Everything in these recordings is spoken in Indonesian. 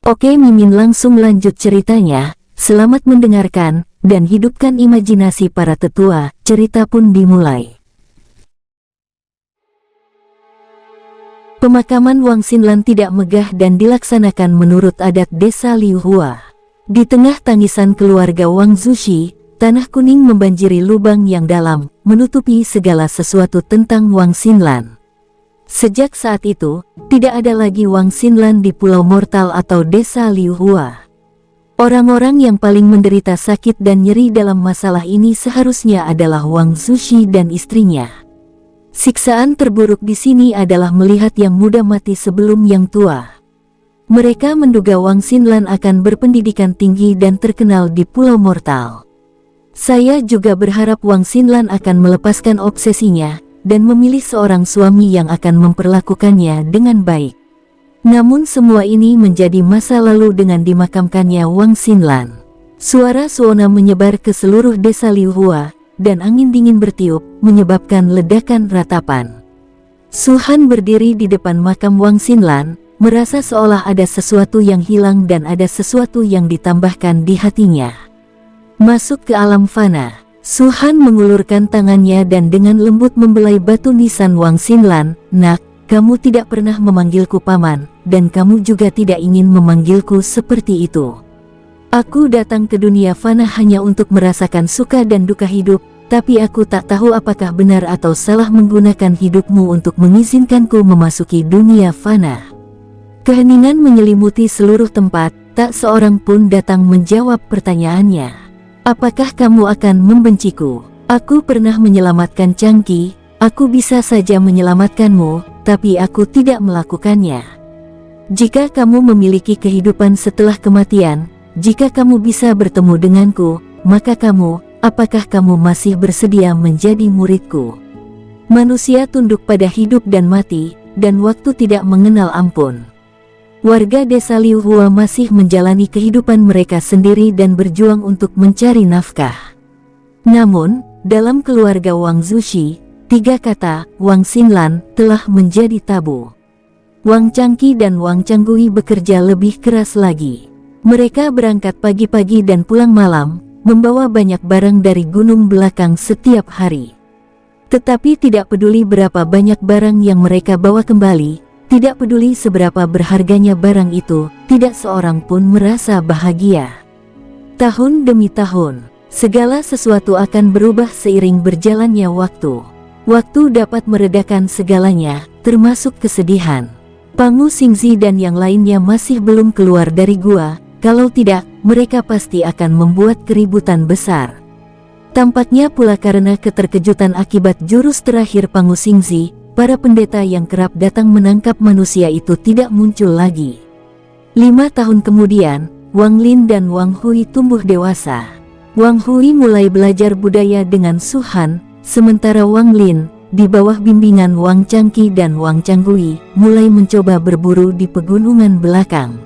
Oke, Mimin langsung lanjut ceritanya. Selamat mendengarkan, dan hidupkan imajinasi para tetua. Cerita pun dimulai. Pemakaman Wang Xinlan tidak megah dan dilaksanakan menurut adat desa Liuhua. Di tengah tangisan keluarga Wang Zushi, tanah kuning membanjiri lubang yang dalam, menutupi segala sesuatu tentang Wang Xinlan. Sejak saat itu, tidak ada lagi Wang Xinlan di Pulau Mortal atau desa Liuhua. Orang-orang yang paling menderita sakit dan nyeri dalam masalah ini seharusnya adalah Wang Zushi dan istrinya. Siksaan terburuk di sini adalah melihat yang muda mati sebelum yang tua. Mereka menduga Wang Xinlan akan berpendidikan tinggi dan terkenal di Pulau Mortal. Saya juga berharap Wang Xinlan akan melepaskan obsesinya dan memilih seorang suami yang akan memperlakukannya dengan baik. Namun semua ini menjadi masa lalu dengan dimakamkannya Wang Xinlan. Suara suona menyebar ke seluruh desa Liuhua, dan angin dingin bertiup, menyebabkan ledakan ratapan. Su Han berdiri di depan makam Wang Xinlan, merasa seolah ada sesuatu yang hilang dan ada sesuatu yang ditambahkan di hatinya. Masuk ke alam fana, Su Han mengulurkan tangannya dan dengan lembut membelai batu nisan Wang Xinlan. Nak, kamu tidak pernah memanggilku paman, dan kamu juga tidak ingin memanggilku seperti itu. Aku datang ke dunia fana hanya untuk merasakan suka dan duka hidup, tapi aku tak tahu apakah benar atau salah menggunakan hidupmu untuk mengizinkanku memasuki dunia fana. Keheningan menyelimuti seluruh tempat, tak seorang pun datang menjawab pertanyaannya. Apakah kamu akan membenciku? Aku pernah menyelamatkan Changqi, aku bisa saja menyelamatkanmu, tapi aku tidak melakukannya. Jika kamu memiliki kehidupan setelah kematian, jika kamu bisa bertemu denganku, maka apakah kamu masih bersedia menjadi muridku? Manusia tunduk pada hidup dan mati, dan waktu tidak mengenal ampun. Warga desa Liuhua masih menjalani kehidupan mereka sendiri dan berjuang untuk mencari nafkah. Namun, dalam keluarga Wang Zushi, 3 kata Wang Xinlan telah menjadi tabu. Wang Changqi dan Wang Changgui bekerja lebih keras lagi. Mereka berangkat pagi-pagi dan pulang malam, membawa banyak barang dari gunung belakang setiap hari. Tetapi tidak peduli berapa banyak barang yang mereka bawa kembali, tidak peduli seberapa berharganya barang itu, tidak seorang pun merasa bahagia. Tahun demi tahun, segala sesuatu akan berubah seiring berjalannya waktu. Waktu dapat meredakan segalanya, termasuk kesedihan. Pangu Xingzi dan yang lainnya masih belum keluar dari gua. Kalau tidak, mereka pasti akan membuat keributan besar. Tampaknya pula karena keterkejutan akibat jurus terakhir Pangu Xingzi, para pendeta yang kerap datang menangkap manusia itu tidak muncul lagi. 5 tahun kemudian, Wang Lin dan Wang Hui tumbuh dewasa. Wang Hui mulai belajar budaya dengan Su Han, sementara Wang Lin, di bawah bimbingan Wang Changqi dan Wang Changgui, mulai mencoba berburu di pegunungan belakang.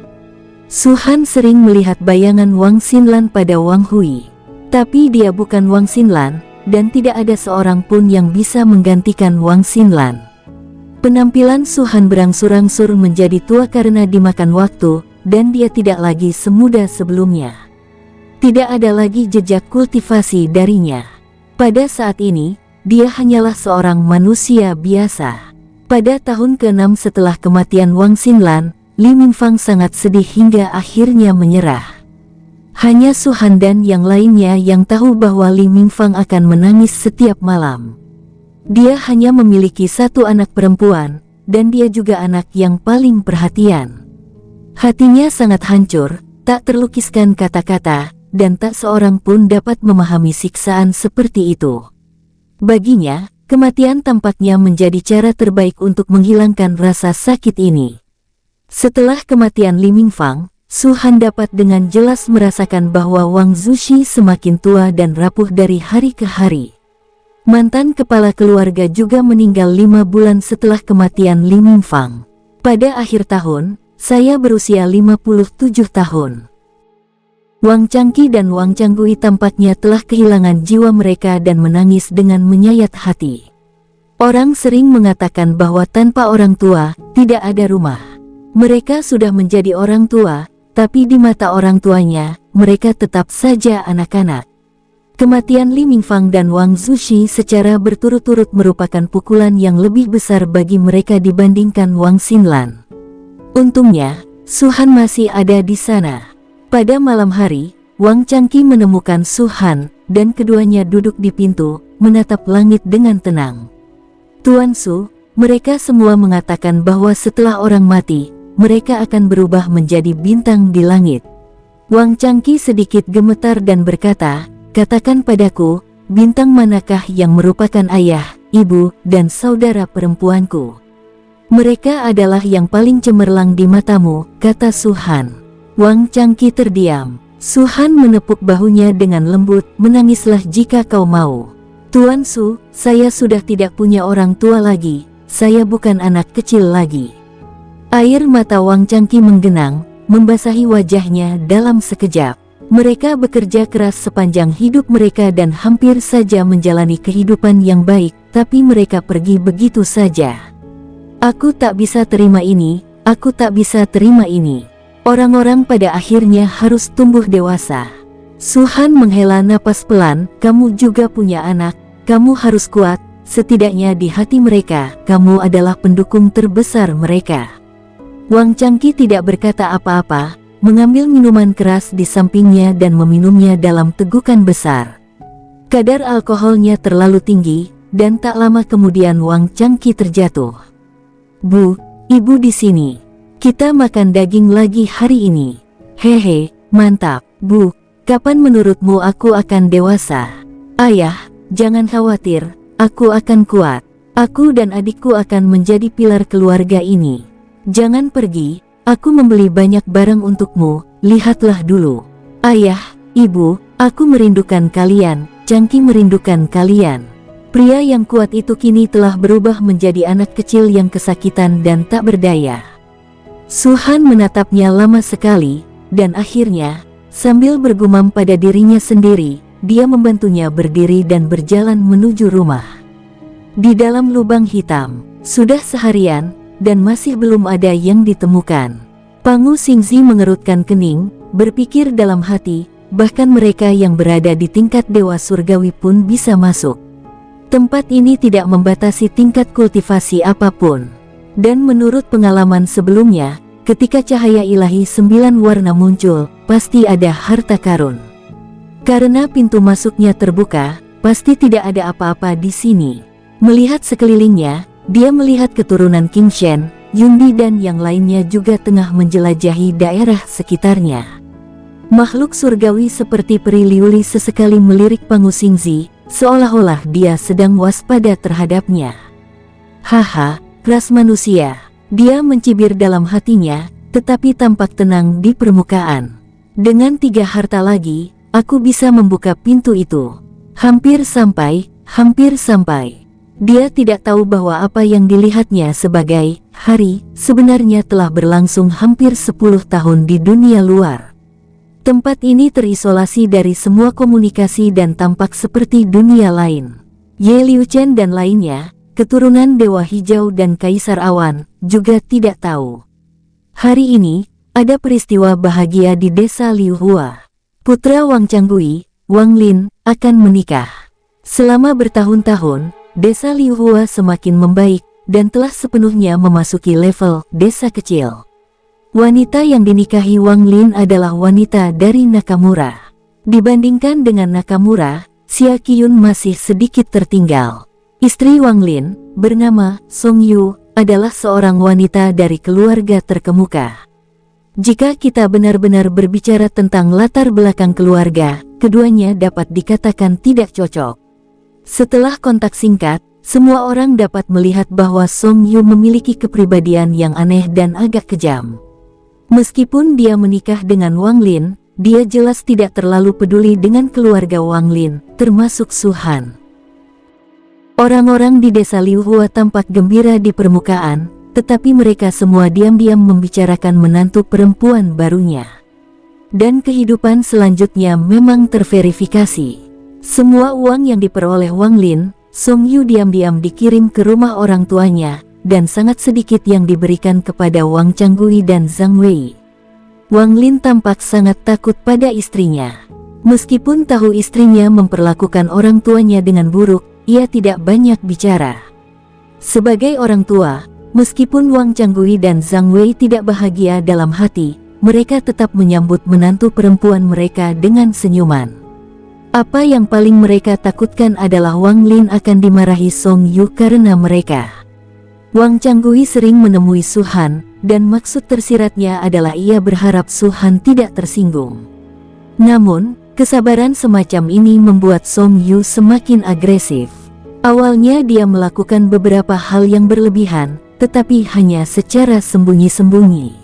Su Han sering melihat bayangan Wang Xinlan pada Wang Hui. Tapi dia bukan Wang Xinlan, dan tidak ada seorang pun yang bisa menggantikan Wang Xinlan. Penampilan Su Han berangsur-angsur menjadi tua karena dimakan waktu, dan dia tidak lagi semuda sebelumnya. Tidak ada lagi jejak kultivasi darinya. Pada saat ini, dia hanyalah seorang manusia biasa. Pada tahun ke-6 setelah kematian Wang Xinlan, Li Mingfang sangat sedih hingga akhirnya menyerah. Hanya Su Han dan yang lainnya yang tahu bahwa Li Mingfang akan menangis setiap malam. Dia hanya memiliki 1 anak perempuan, dan dia juga anak yang paling perhatian. Hatinya sangat hancur, tak terlukiskan kata-kata, dan tak seorang pun dapat memahami siksaan seperti itu. Baginya, kematian tampaknya menjadi cara terbaik untuk menghilangkan rasa sakit ini. Setelah kematian Li Mingfang, Su Han dapat dengan jelas merasakan bahwa Wang Zushi semakin tua dan rapuh dari hari ke hari. Mantan kepala keluarga juga meninggal 5 bulan setelah kematian Li Mingfang. Pada akhir tahun, saya berusia 57 tahun. Wang Changqi dan Wang Changgui tampaknya telah kehilangan jiwa mereka dan menangis dengan menyayat hati. Orang sering mengatakan bahwa tanpa orang tua, tidak ada rumah. Mereka sudah menjadi orang tua, tapi di mata orang tuanya, mereka tetap saja anak-anak. Kematian Li Mingfang dan Wang Zushi secara berturut-turut merupakan pukulan yang lebih besar bagi mereka dibandingkan Wang Xinlan. Untungnya, Su Han masih ada di sana. Pada malam hari, Wang Changqi menemukan Su Han, dan keduanya duduk di pintu, menatap langit dengan tenang. Tuan Su, mereka semua mengatakan bahwa setelah orang mati, mereka akan berubah menjadi bintang di langit. Wang Changqi sedikit gemetar dan berkata, katakan padaku, bintang manakah yang merupakan ayah, ibu, dan saudara perempuanku? Mereka adalah yang paling cemerlang di matamu, kata Su Han. Wang Changqi terdiam. Su Han menepuk bahunya dengan lembut, menangislah jika kau mau. Tuan Su, saya sudah tidak punya orang tua lagi, saya bukan anak kecil lagi. Air mata Wang Changqi menggenang, membasahi wajahnya dalam sekejap. Mereka bekerja keras sepanjang hidup mereka dan hampir saja menjalani kehidupan yang baik, tapi mereka pergi begitu saja. Aku tak bisa terima ini, aku tak bisa terima ini. Orang-orang pada akhirnya harus tumbuh dewasa. Su Han menghela napas pelan, kamu juga punya anak, kamu harus kuat, setidaknya di hati mereka, kamu adalah pendukung terbesar mereka. Wang Changqi tidak berkata apa-apa, mengambil minuman keras di sampingnya dan meminumnya dalam tegukan besar. Kadar alkoholnya terlalu tinggi, dan tak lama kemudian Wang Changqi terjatuh. Bu, ibu di sini. Kita makan daging lagi hari ini. Hehe, mantap. Bu, kapan menurutmu aku akan dewasa? Ayah, jangan khawatir, aku akan kuat. Aku dan adikku akan menjadi pilar keluarga ini. Jangan pergi, aku membeli banyak barang untukmu, lihatlah dulu. Ayah, ibu, aku merindukan kalian, Changqi merindukan kalian. Pria yang kuat itu kini telah berubah menjadi anak kecil yang kesakitan dan tak berdaya. Su Han menatapnya lama sekali, dan akhirnya, sambil bergumam pada dirinya sendiri, dia membantunya berdiri dan berjalan menuju rumah. Di dalam lubang hitam, sudah seharian, dan masih belum ada yang ditemukan. Pangu Xingzi mengerutkan kening, berpikir dalam hati, bahkan mereka yang berada di tingkat dewa surgawi pun bisa masuk. Tempat ini tidak membatasi tingkat kultivasi apapun. Dan menurut pengalaman sebelumnya, ketika cahaya ilahi 9 warna muncul, pasti ada harta karun. Karena pintu masuknya terbuka, pasti tidak ada apa-apa di sini. Melihat sekelilingnya, dia melihat keturunan King Shen, Yundi dan yang lainnya juga tengah menjelajahi daerah sekitarnya. Makhluk surgawi seperti peri liuli sesekali melirik Pangu Xingzi, seolah-olah dia sedang waspada terhadapnya. Haha, ras manusia. Dia mencibir dalam hatinya, tetapi tampak tenang di permukaan. Dengan 3 harta lagi, aku bisa membuka pintu itu. Hampir sampai, hampir sampai. Dia tidak tahu bahwa apa yang dilihatnya sebagai hari, sebenarnya telah berlangsung hampir 10 tahun di dunia luar. Tempat ini terisolasi dari semua komunikasi dan tampak seperti dunia lain. Ye Liuchen dan lainnya, keturunan Dewa Hijau dan Kaisar Awan, juga tidak tahu. Hari ini, ada peristiwa bahagia di desa Liuhua. Putra Wang Changgui, Wang Lin, akan menikah. Selama bertahun-tahun, desa Liuhua semakin membaik, dan telah sepenuhnya memasuki level desa kecil. Wanita yang dinikahi Wang Lin adalah wanita dari Nakamura. Dibandingkan dengan Nakamura, Xia Qiyun masih sedikit tertinggal. Istri Wang Lin, bernama Song Yu, adalah seorang wanita dari keluarga terkemuka. Jika kita benar-benar berbicara tentang latar belakang keluarga, keduanya dapat dikatakan tidak cocok. Setelah kontak singkat, semua orang dapat melihat bahwa Song Yu memiliki kepribadian yang aneh dan agak kejam. Meskipun dia menikah dengan Wang Lin, dia jelas tidak terlalu peduli dengan keluarga Wang Lin, termasuk Su Han. Orang-orang di desa Liuhua tampak gembira di permukaan, tetapi mereka semua diam-diam membicarakan menantu perempuan barunya. Dan kehidupan selanjutnya memang terverifikasi. Semua uang yang diperoleh Wang Lin, Song Yu diam-diam dikirim ke rumah orang tuanya, dan sangat sedikit yang diberikan kepada Wang Changgui dan Zhang Wei. Wang Lin tampak sangat takut pada istrinya. Meskipun tahu istrinya memperlakukan orang tuanya dengan buruk, ia tidak banyak bicara. Sebagai orang tua, meskipun Wang Changgui dan Zhang Wei tidak bahagia dalam hati, mereka tetap menyambut menantu perempuan mereka dengan senyuman. Apa yang paling mereka takutkan adalah Wang Lin akan dimarahi Song Yu karena mereka. Wang Changgui sering menemui Su Han, dan maksud tersiratnya adalah ia berharap Su Han tidak tersinggung. Namun, kesabaran semacam ini membuat Song Yu semakin agresif. Awalnya dia melakukan beberapa hal yang berlebihan, tetapi hanya secara sembunyi-sembunyi.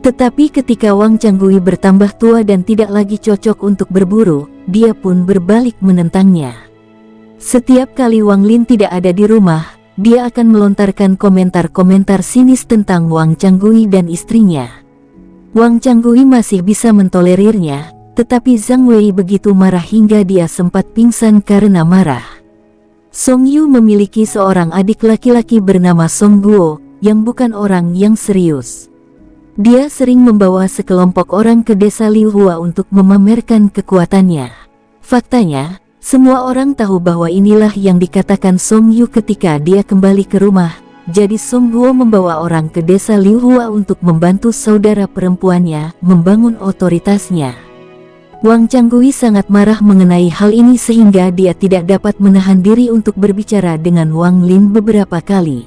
Tetapi ketika Wang Changgui bertambah tua dan tidak lagi cocok untuk berburu, dia pun berbalik menentangnya. Setiap kali Wang Lin tidak ada di rumah, dia akan melontarkan komentar-komentar sinis tentang Wang Changgui dan istrinya. Wang Changgui masih bisa mentolerirnya, tetapi Zhang Wei begitu marah hingga dia sempat pingsan karena marah. Song Yu memiliki seorang adik laki-laki bernama Song Guo, yang bukan orang yang serius. Dia sering membawa sekelompok orang ke desa Liu Hua untuk memamerkan kekuatannya. Faktanya, semua orang tahu bahwa inilah yang dikatakan Song Yu ketika dia kembali ke rumah. Jadi Song Guo membawa orang ke desa Liu Hua untuk membantu saudara perempuannya membangun otoritasnya. Wang Changgui sangat marah mengenai hal ini sehingga dia tidak dapat menahan diri untuk berbicara dengan Wang Lin beberapa kali.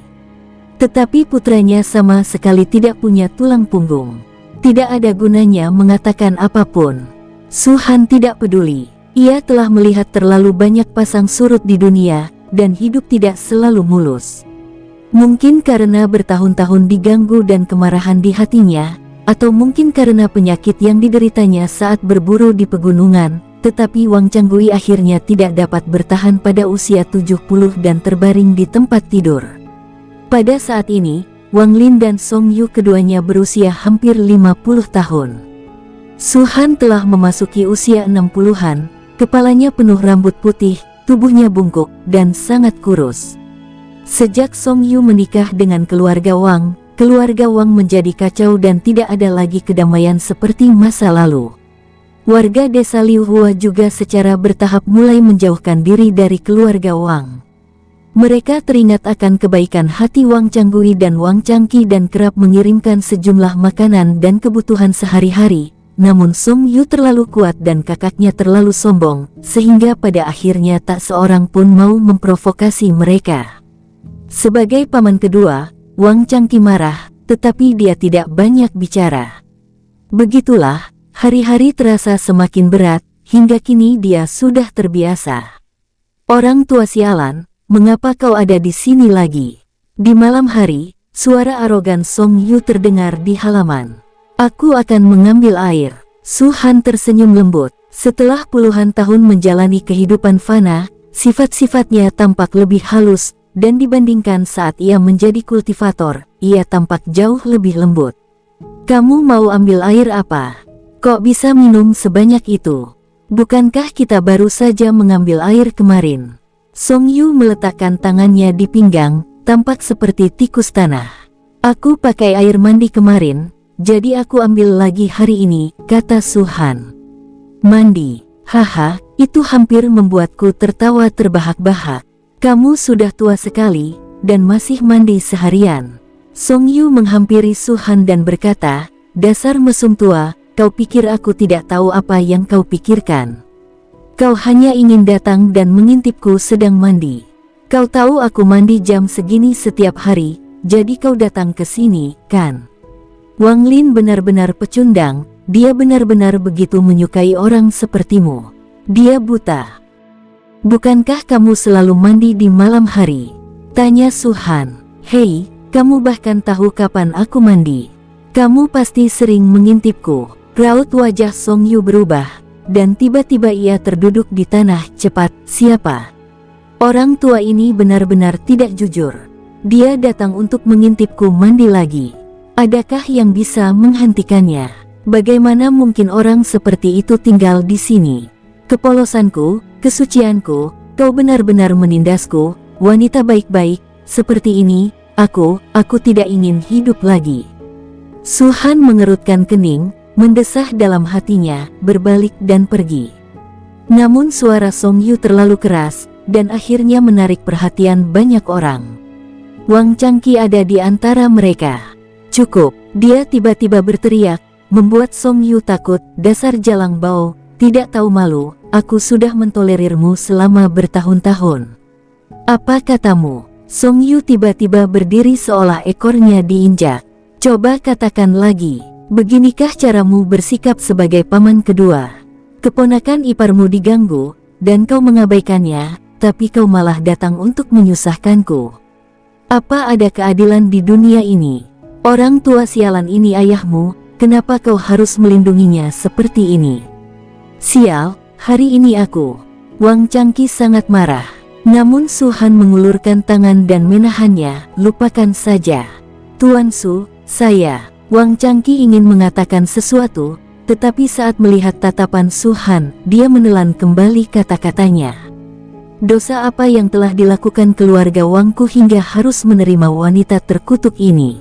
Tetapi putranya sama sekali tidak punya tulang punggung. Tidak ada gunanya mengatakan apapun. Su Han tidak peduli. Ia telah melihat terlalu banyak pasang surut di dunia, dan hidup tidak selalu mulus. Mungkin karena bertahun-tahun diganggu dan kemarahan di hatinya, atau mungkin karena penyakit yang dideritanya saat berburu di pegunungan, tetapi Wang Changgui akhirnya tidak dapat bertahan pada usia 70 dan terbaring di tempat tidur. Pada saat ini, Wang Lin dan Song Yu keduanya berusia hampir 50 tahun. Su Han telah memasuki usia 60-an, kepalanya penuh rambut putih, tubuhnya bungkuk, dan sangat kurus. Sejak Song Yu menikah dengan keluarga Wang menjadi kacau dan tidak ada lagi kedamaian seperti masa lalu. Warga desa Liu Hua juga secara bertahap mulai menjauhkan diri dari keluarga Wang. Mereka teringat akan kebaikan hati Wang Changgui dan Wang Changqi dan kerap mengirimkan sejumlah makanan dan kebutuhan sehari-hari. Namun Song Yu terlalu kuat dan kakaknya terlalu sombong, sehingga pada akhirnya tak seorang pun mau memprovokasi mereka. Sebagai paman kedua, Wang Changqi marah, tetapi dia tidak banyak bicara. Begitulah, hari-hari terasa semakin berat, hingga kini dia sudah terbiasa. Orang tua sialan, mengapa kau ada di sini lagi? Di malam hari, suara arogan Song Yu terdengar di halaman. Aku akan mengambil air. Su Han tersenyum lembut. Setelah puluhan tahun menjalani kehidupan fana, sifat-sifatnya tampak lebih halus, dan dibandingkan saat ia menjadi kultivator, ia tampak jauh lebih lembut. Kamu mau ambil air apa? Kok bisa minum sebanyak itu? Bukankah kita baru saja mengambil air kemarin? Song Yu meletakkan tangannya di pinggang, tampak seperti tikus tanah. Aku pakai air mandi kemarin, jadi aku ambil lagi hari ini, kata Su Han. Mandi, haha, itu hampir membuatku tertawa terbahak-bahak. Kamu sudah tua sekali, dan masih mandi seharian. Song Yu menghampiri Su Han dan berkata, dasar mesum tua, kau pikir aku tidak tahu apa yang kau pikirkan? Kau hanya ingin datang dan mengintipku sedang mandi. Kau tahu aku mandi jam segini setiap hari, jadi kau datang ke sini, kan? Wang Lin benar-benar pecundang, dia benar-benar begitu menyukai orang sepertimu. Dia buta. Bukankah kamu selalu mandi di malam hari? Tanya Su Han. Hei, kamu bahkan tahu kapan aku mandi. Kamu pasti sering mengintipku. Raut wajah Song Yu berubah, dan tiba-tiba ia terduduk di tanah. Cepat, siapa? Orang tua ini benar-benar tidak jujur. Dia datang untuk mengintipku mandi lagi. Adakah yang bisa menghentikannya? Bagaimana mungkin orang seperti itu tinggal di sini? Kepolosanku, kesucianku, kau benar-benar menindasku, wanita baik-baik, seperti ini, aku tidak ingin hidup lagi. Su Han mengerutkan kening, mendesah dalam hatinya, berbalik dan pergi. Namun suara Song Yu terlalu keras, dan akhirnya menarik perhatian banyak orang. Wang Changqi ada di antara mereka. "Cukup," dia tiba-tiba berteriak, membuat Song Yu takut. "Dasar jalang bau, tidak tahu malu, aku sudah mentolerirmu selama bertahun-tahun. Apa katamu?" Song Yu tiba-tiba berdiri seolah ekornya diinjak. "Coba katakan lagi. Beginikah caramu bersikap sebagai paman kedua? Keponakan iparmu diganggu, dan kau mengabaikannya, tapi kau malah datang untuk menyusahkanku. Apa ada keadilan di dunia ini? Orang tua sialan ini ayahmu, kenapa kau harus melindunginya seperti ini?" "Sial, hari ini aku..." Wang Changqi sangat marah. Namun Su Han mengulurkan tangan dan menahannya. "Lupakan saja. Tuan Su, saya..." Wang Changqi ingin mengatakan sesuatu, tetapi saat melihat tatapan Su Han, dia menelan kembali kata-katanya. Dosa apa yang telah dilakukan keluarga Wangku hingga harus menerima wanita terkutuk ini?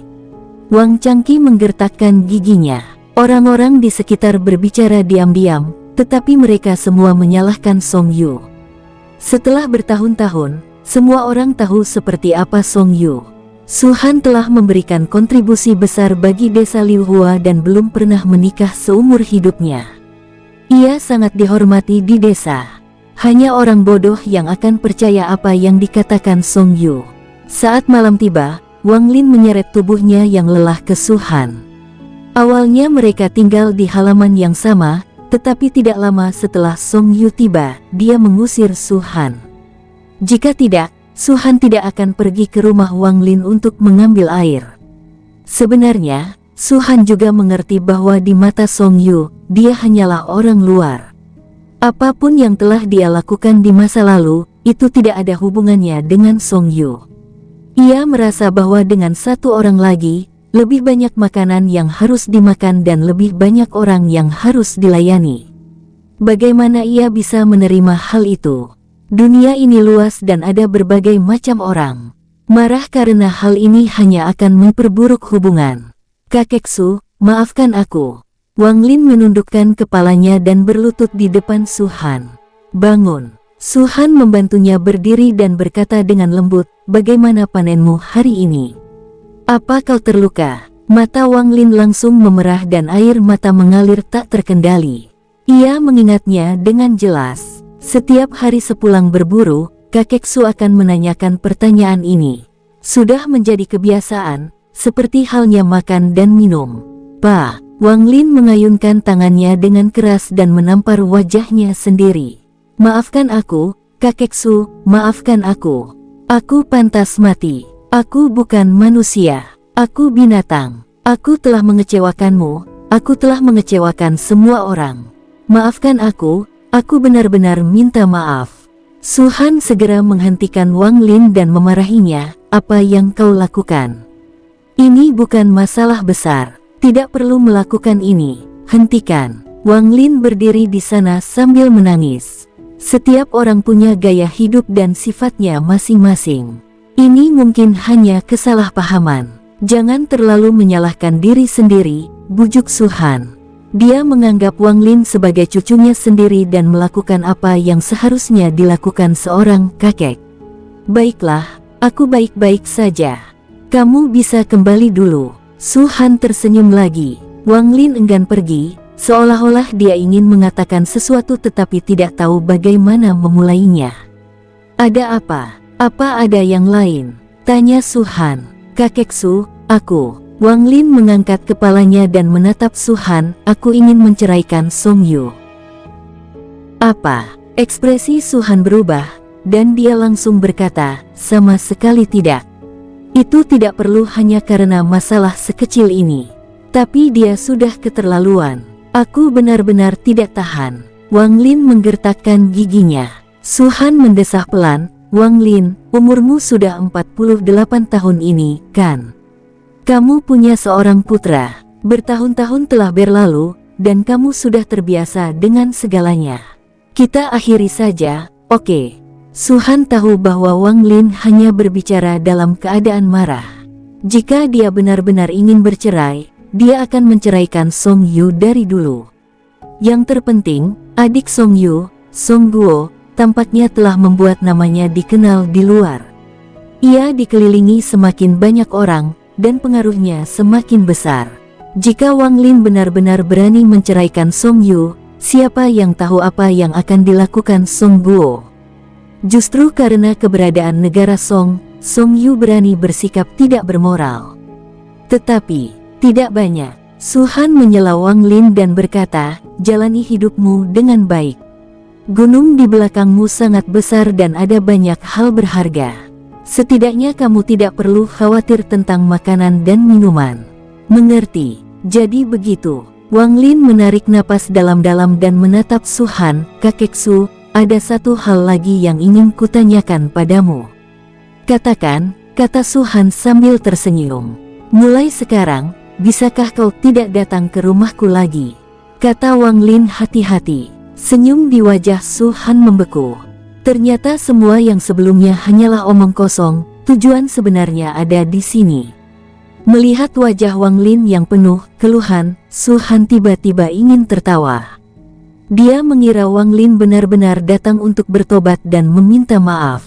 Wang Changqi menggertakkan giginya. Orang-orang di sekitar berbicara diam-diam, tetapi mereka semua menyalahkan Song Yu. Setelah bertahun-tahun, semua orang tahu seperti apa Song Yu. Su Han telah memberikan kontribusi besar bagi desa Liu Hua dan belum pernah menikah seumur hidupnya. Ia sangat dihormati di desa. Hanya orang bodoh yang akan percaya apa yang dikatakan Song Yu. Saat malam tiba, Wang Lin menyeret tubuhnya yang lelah ke Su Han. Awalnya mereka tinggal di halaman yang sama, tetapi tidak lama setelah Song Yu tiba, dia mengusir Su Han. Jika tidak, Su Han tidak akan pergi ke rumah Wang Lin untuk mengambil air. Sebenarnya, Su Han juga mengerti bahwa di mata Song Yu, dia hanyalah orang luar. Apapun yang telah dia lakukan di masa lalu, itu tidak ada hubungannya dengan Song Yu. Ia merasa bahwa dengan satu orang lagi, lebih banyak makanan yang harus dimakan dan lebih banyak orang yang harus dilayani. Bagaimana ia bisa menerima hal itu? Dunia ini luas dan ada berbagai macam orang. Marah karena hal ini hanya akan memperburuk hubungan. "Kakek Su, maafkan aku." Wang Lin menundukkan kepalanya dan berlutut di depan Su Han. "Bangun." Su Han membantunya berdiri dan berkata dengan lembut, "Bagaimana panenmu hari ini? Apa kau terluka?" Mata Wang Lin langsung memerah dan air mata mengalir tak terkendali. Ia mengingatnya dengan jelas. Setiap hari sepulang berburu, kakek Su akan menanyakan pertanyaan ini. Sudah menjadi kebiasaan, seperti halnya makan dan minum. "Pa." Wang Lin mengayunkan tangannya dengan keras dan menampar wajahnya sendiri. "Maafkan aku, kakek Su, maafkan aku. Aku pantas mati. Aku bukan manusia. Aku binatang. Aku telah mengecewakanmu. Aku telah mengecewakan semua orang. Maafkan aku benar-benar minta maaf." Su Han segera menghentikan Wang Lin dan memarahinya, "Apa yang kau lakukan? Ini bukan masalah besar. Tidak perlu melakukan ini. Hentikan." Wang Lin berdiri di sana sambil menangis. Setiap orang punya gaya hidup dan sifatnya masing-masing. Ini mungkin hanya kesalahpahaman. Jangan terlalu menyalahkan diri sendiri, bujuk Su Han. Dia menganggap Wang Lin sebagai cucunya sendiri dan melakukan apa yang seharusnya dilakukan seorang kakek. "Baiklah, aku baik-baik saja. Kamu bisa kembali dulu." Su Han tersenyum lagi. Wang Lin enggan pergi, seolah-olah dia ingin mengatakan sesuatu tetapi tidak tahu bagaimana memulainya. "Ada apa? Apa ada yang lain?" tanya Su Han. "Kakek Su, aku..." Wang Lin mengangkat kepalanya dan menatap Su Han. "Aku ingin menceraikan Song Yu." "Apa?" Ekspresi Su Han berubah, dan dia langsung berkata, "Sama sekali tidak. Itu tidak perlu hanya karena masalah sekecil ini. Tapi dia sudah keterlaluan. Aku benar-benar tidak tahan." Wang Lin menggertakkan giginya. Su Han mendesah pelan, "Wang Lin, umurmu sudah 48 tahun ini, kan? Kamu punya seorang putra. Bertahun-tahun telah berlalu, dan kamu sudah terbiasa dengan segalanya. Kita akhiri saja, oke?" Su Han tahu bahwa Wang Lin hanya berbicara dalam keadaan marah. Jika dia benar-benar ingin bercerai, dia akan menceraikan Song Yu dari dulu. Yang terpenting, adik Song Yu, Song Guo, tampaknya telah membuat namanya dikenal di luar. Ia dikelilingi semakin banyak orang, dan pengaruhnya semakin besar. Jika Wang Lin benar-benar berani menceraikan Song Yu, siapa yang tahu apa yang akan dilakukan Song Guo? Justru karena keberadaan negara Song Yu berani bersikap tidak bermoral. Tetapi, tidak banyak. Su Han menyela Wang Lin dan berkata, jalani hidupmu dengan baik. Gunung di belakangmu sangat besar dan ada banyak hal berharga. Setidaknya kamu tidak perlu khawatir tentang makanan dan minuman. Mengerti? Jadi begitu. Wang Lin menarik napas dalam-dalam dan menatap Su Han. Kakek Su, ada satu hal lagi yang ingin kutanyakan padamu. Katakan, kata Su Han sambil tersenyum. Mulai sekarang, bisakah kau tidak datang ke rumahku lagi? Kata Wang Lin hati-hati. Senyum di wajah Su Han membeku. Ternyata semua yang sebelumnya hanyalah omong kosong, tujuan sebenarnya ada di sini. Melihat wajah Wang Lin yang penuh keluhan, Su Han tiba-tiba ingin tertawa. Dia mengira Wang Lin benar-benar datang untuk bertobat dan meminta maaf.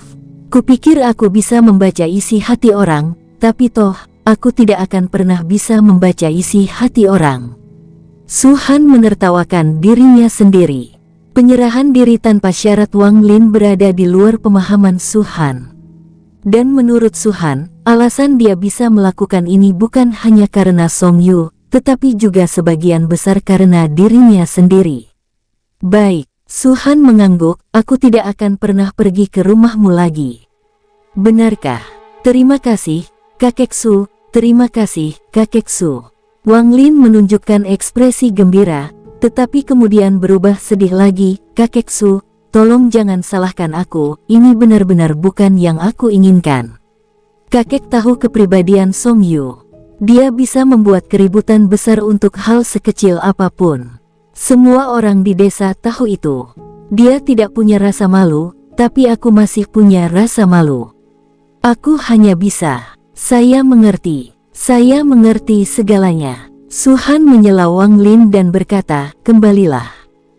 Kupikir aku bisa membaca isi hati orang, tapi toh, aku tidak akan pernah bisa membaca isi hati orang. Su Han menertawakan dirinya sendiri. Penyerahan diri tanpa syarat Wang Lin berada di luar pemahaman Su Han. Dan menurut Su Han, alasan dia bisa melakukan ini bukan hanya karena Song Yu, tetapi juga sebagian besar karena dirinya sendiri. Baik, Su Han mengangguk, aku tidak akan pernah pergi ke rumahmu lagi. Benarkah? Terima kasih, kakek Su, terima kasih, kakek Su. Wang Lin menunjukkan ekspresi gembira, tetapi kemudian berubah sedih lagi, kakek Su, tolong jangan salahkan aku, ini benar-benar bukan yang aku inginkan. Kakek tahu kepribadian Song Yu. Dia bisa membuat keributan besar untuk hal sekecil apapun. Semua orang di desa tahu itu. Dia tidak punya rasa malu, tapi aku masih punya rasa malu. Aku hanya bisa. Saya mengerti segalanya. Su Han menyela Wang Lin dan berkata, kembalilah.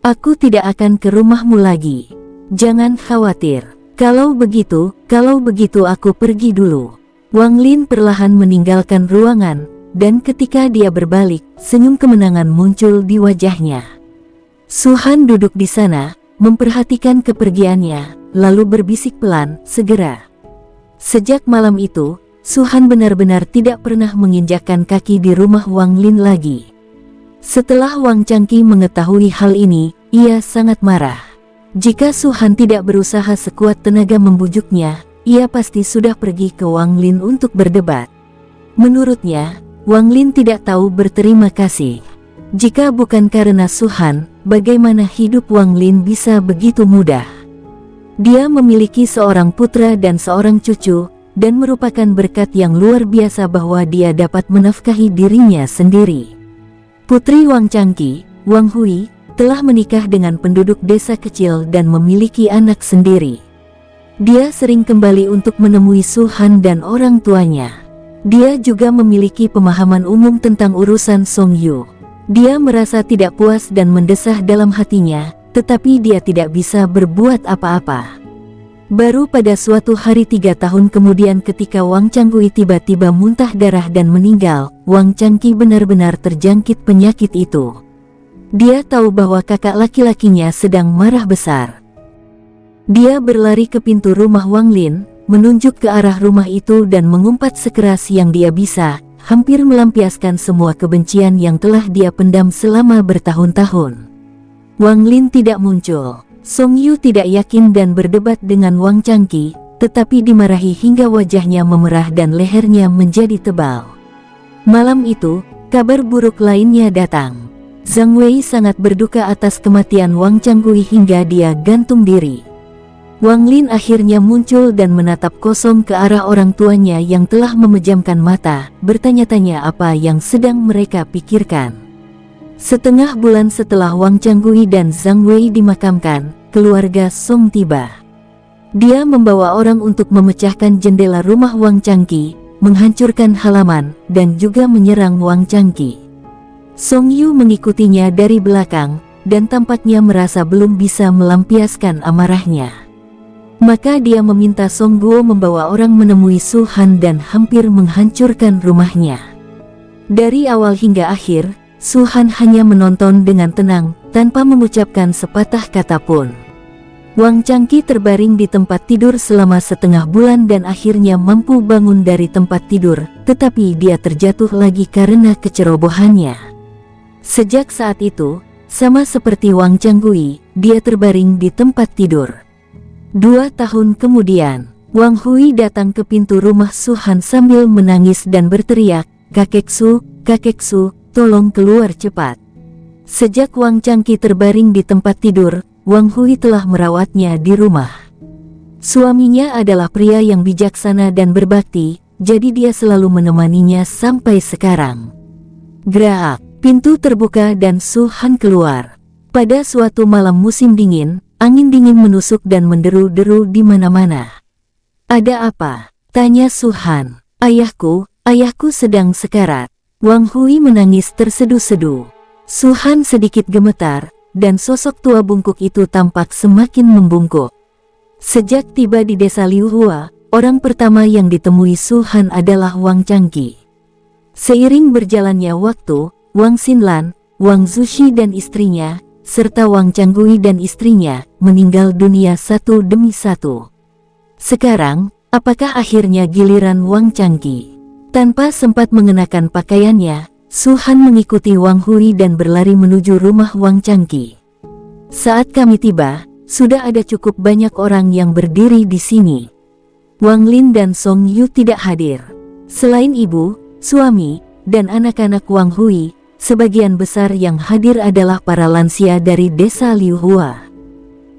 Aku tidak akan ke rumahmu lagi. Jangan khawatir. Kalau begitu aku pergi dulu. Wang Lin perlahan meninggalkan ruangan, dan ketika dia berbalik, senyum kemenangan muncul di wajahnya. Su Han duduk di sana, memperhatikan kepergiannya, lalu berbisik pelan, segera. Sejak malam itu, Su Han benar-benar tidak pernah menginjakkan kaki di rumah Wang Lin lagi. Setelah Wang Changqi mengetahui hal ini, ia sangat marah. Jika Su Han tidak berusaha sekuat tenaga membujuknya, ia pasti sudah pergi ke Wang Lin untuk berdebat. Menurutnya, Wang Lin tidak tahu berterima kasih. Jika bukan karena Su Han, bagaimana hidup Wang Lin bisa begitu mudah? Dia memiliki seorang putra dan seorang cucu, dan merupakan berkat yang luar biasa bahwa dia dapat menafkahi dirinya sendiri. Putri Wang Changqi, Wang Hui, telah menikah dengan penduduk desa kecil dan memiliki anak sendiri. Dia sering kembali untuk menemui Su Han dan orang tuanya. Dia juga memiliki pemahaman umum tentang urusan Song Yu. Dia merasa tidak puas dan mendesah dalam hatinya, tetapi dia tidak bisa berbuat apa-apa. Baru pada suatu hari 3 tahun kemudian ketika Wang Changqi tiba-tiba muntah darah dan meninggal, Wang Changqi benar-benar terjangkit penyakit itu. Dia tahu bahwa kakak laki-lakinya sedang marah besar. Dia berlari ke pintu rumah Wang Lin, menunjuk ke arah rumah itu dan mengumpat sekeras yang dia bisa, hampir melampiaskan semua kebencian yang telah dia pendam selama bertahun-tahun. Wang Lin tidak muncul. Song Yu tidak yakin dan berdebat dengan Wang Changqi, tetapi dimarahi hingga wajahnya memerah dan lehernya menjadi tebal. Malam itu, kabar buruk lainnya datang. Zhang Wei sangat berduka atas kematian Wang Changqi hingga dia gantung diri. Wang Lin akhirnya muncul dan menatap kosong ke arah orang tuanya yang telah memejamkan mata, bertanya-tanya apa yang sedang mereka pikirkan. Setengah bulan setelah Wang Changqi dan Zhang Wei dimakamkan, keluarga Song tiba. Dia membawa orang untuk memecahkan jendela rumah Wang Changqi, menghancurkan halaman, dan juga menyerang Wang Changqi. Song Yu mengikutinya dari belakang, dan tampaknya merasa belum bisa melampiaskan amarahnya. Maka dia meminta Song Guo membawa orang menemui Su Han dan hampir menghancurkan rumahnya. Dari awal hingga akhir, Su Han hanya menonton dengan tenang, tanpa mengucapkan sepatah kata pun. Wang Changqi terbaring di tempat tidur selama setengah bulan dan akhirnya mampu bangun dari tempat tidur, tetapi dia terjatuh lagi karena kecerobohannya. Sejak saat itu, sama seperti Wang Changqi, dia terbaring di tempat tidur. 2 tahun kemudian, Wang Hui datang ke pintu rumah Su Han sambil menangis dan berteriak, kakek Su, tolong keluar cepat." Sejak Wang Changqi terbaring di tempat tidur, Wang Hui telah merawatnya di rumah. Suaminya adalah pria yang bijaksana dan berbakti, jadi dia selalu menemaninya sampai sekarang. Gerak, pintu terbuka dan Su Han keluar. Pada suatu malam musim dingin, angin dingin menusuk dan menderu-deru di mana-mana. "Ada apa?" tanya Su Han. Ayahku sedang sekarat." Wang Hui menangis terseduh-seduh. Su Han sedikit gemetar, dan sosok tua bungkuk itu tampak semakin membungkuk. Sejak tiba di desa Liuhua, orang pertama yang ditemui Su Han adalah Wang Changqi. Seiring berjalannya waktu, Wang Xinlan, Wang Zushi dan istrinya, serta Wang Changqi dan istrinya, meninggal dunia satu demi satu. Sekarang, apakah akhirnya giliran Wang Changqi? Tanpa sempat mengenakan pakaiannya, Su Han mengikuti Wang Hui dan berlari menuju rumah Wang Changqi. "Saat kami tiba, sudah ada cukup banyak orang yang berdiri di sini. Wang Lin dan Song Yu tidak hadir. Selain ibu, suami, dan anak-anak Wang Hui, sebagian besar yang hadir adalah para lansia dari desa Liuhua.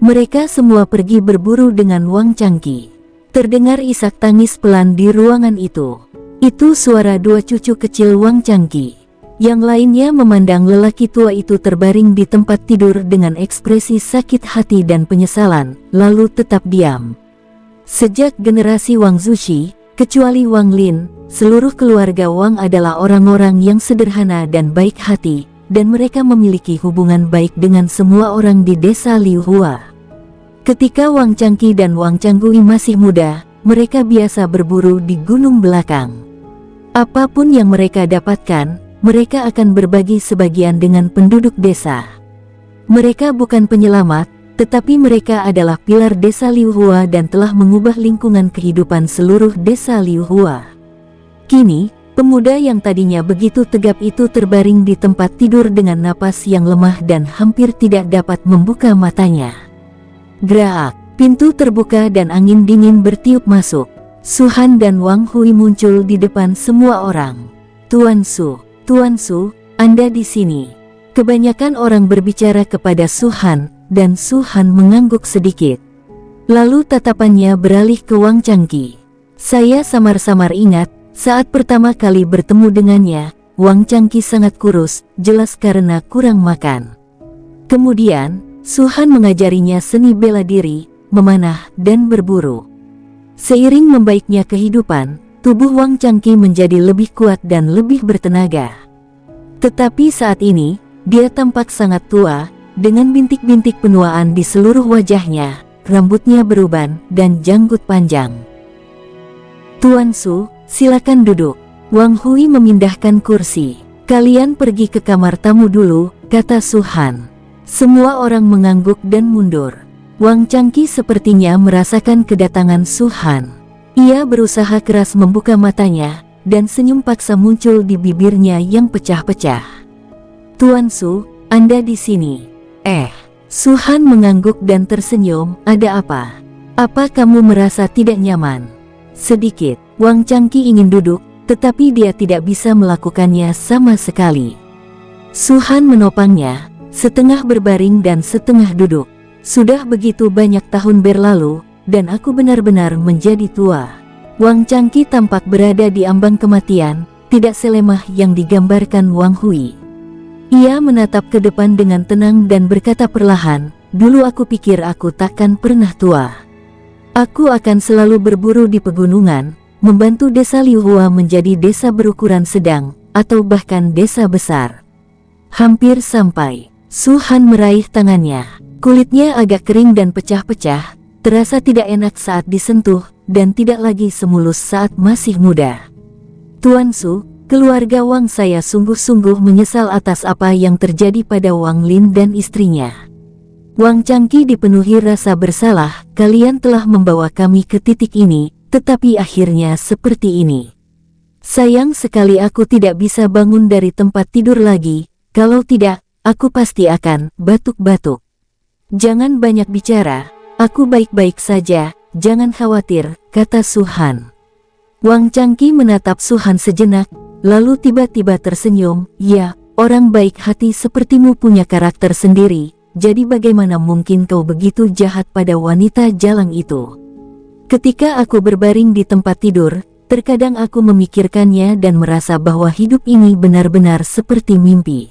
Mereka semua pergi berburu dengan Wang Changqi." Terdengar isak tangis pelan di ruangan itu. Itu suara 2 cucu kecil Wang Changqi. Yang lainnya memandang lelaki tua itu terbaring di tempat tidur dengan ekspresi sakit hati dan penyesalan, lalu tetap diam. Sejak generasi Wang Zushi, kecuali Wang Lin, seluruh keluarga Wang adalah orang-orang yang sederhana dan baik hati, dan mereka memiliki hubungan baik dengan semua orang di desa Liuhua. Ketika Wang Changqi dan Wang Changqi masih muda, mereka biasa berburu di gunung belakang. Apapun yang mereka dapatkan, mereka akan berbagi sebagian dengan penduduk desa. Mereka bukan penyelamat, tetapi mereka adalah pilar desa Liuhua dan telah mengubah lingkungan kehidupan seluruh desa Liuhua. Kini, pemuda yang tadinya begitu tegap itu terbaring di tempat tidur dengan napas yang lemah dan hampir tidak dapat membuka matanya. Gerak, pintu terbuka dan angin dingin bertiup masuk. Su Han dan Wang Hui muncul di depan semua orang. Tuan Su, Anda di sini." Kebanyakan orang berbicara kepada Su Han, dan Su Han mengangguk sedikit. Lalu tatapannya beralih ke Wang Changqi. "Saya samar-samar ingat, saat pertama kali bertemu dengannya, Wang Changqi sangat kurus, jelas karena kurang makan. Kemudian, Su Han mengajarinya seni bela diri, memanah, dan berburu. Seiring membaiknya kehidupan, tubuh Wang Changqi menjadi lebih kuat dan lebih bertenaga. Tetapi saat ini, dia tampak sangat tua, dengan bintik-bintik penuaan di seluruh wajahnya, rambutnya beruban, dan janggut panjang. "Tuan Su, silakan duduk." Wang Hui memindahkan kursi. "Kalian pergi ke kamar tamu dulu," kata Su Han. Semua orang mengangguk dan mundur. Wang Changqi sepertinya merasakan kedatangan Su Han. Ia berusaha keras membuka matanya, dan senyum paksa muncul di bibirnya yang pecah-pecah. "Tuan Su, Anda di sini." Su Han mengangguk dan tersenyum. "Ada apa? Apa kamu merasa tidak nyaman?" "Sedikit." Wang Changqi ingin duduk, tetapi dia tidak bisa melakukannya sama sekali. Su Han menopangnya, setengah berbaring dan setengah duduk. "Sudah begitu banyak tahun berlalu, dan aku benar-benar menjadi tua." Wang Changqi tampak berada di ambang kematian, tidak selemah yang digambarkan Wang Hui. Ia menatap ke depan dengan tenang dan berkata perlahan, "Dulu aku pikir aku takkan pernah tua. Aku akan selalu berburu di pegunungan, membantu desa Liuhua menjadi desa berukuran sedang, atau bahkan desa besar. Hampir sampai. Su Han meraih tangannya. Kulitnya agak kering dan pecah-pecah, terasa tidak enak saat disentuh, dan tidak lagi semulus saat masih muda. Tuan Su, keluarga Wang saya sungguh-sungguh menyesal atas apa yang terjadi pada Wang Lin dan istrinya. Wang Changqi dipenuhi rasa bersalah, kalian telah membawa kami ke titik ini, tetapi akhirnya seperti ini. Sayang sekali aku tidak bisa bangun dari tempat tidur lagi, kalau tidak, aku pasti akan batuk-batuk. Jangan banyak bicara, aku baik-baik saja, jangan khawatir, kata Su Han. Wang Changqi menatap Su Han sejenak, lalu tiba-tiba tersenyum, ya, orang baik hati sepertimu punya karakter sendiri, jadi bagaimana mungkin kau begitu jahat pada wanita jalang itu? Ketika aku berbaring di tempat tidur, terkadang aku memikirkannya dan merasa bahwa hidup ini benar-benar seperti mimpi.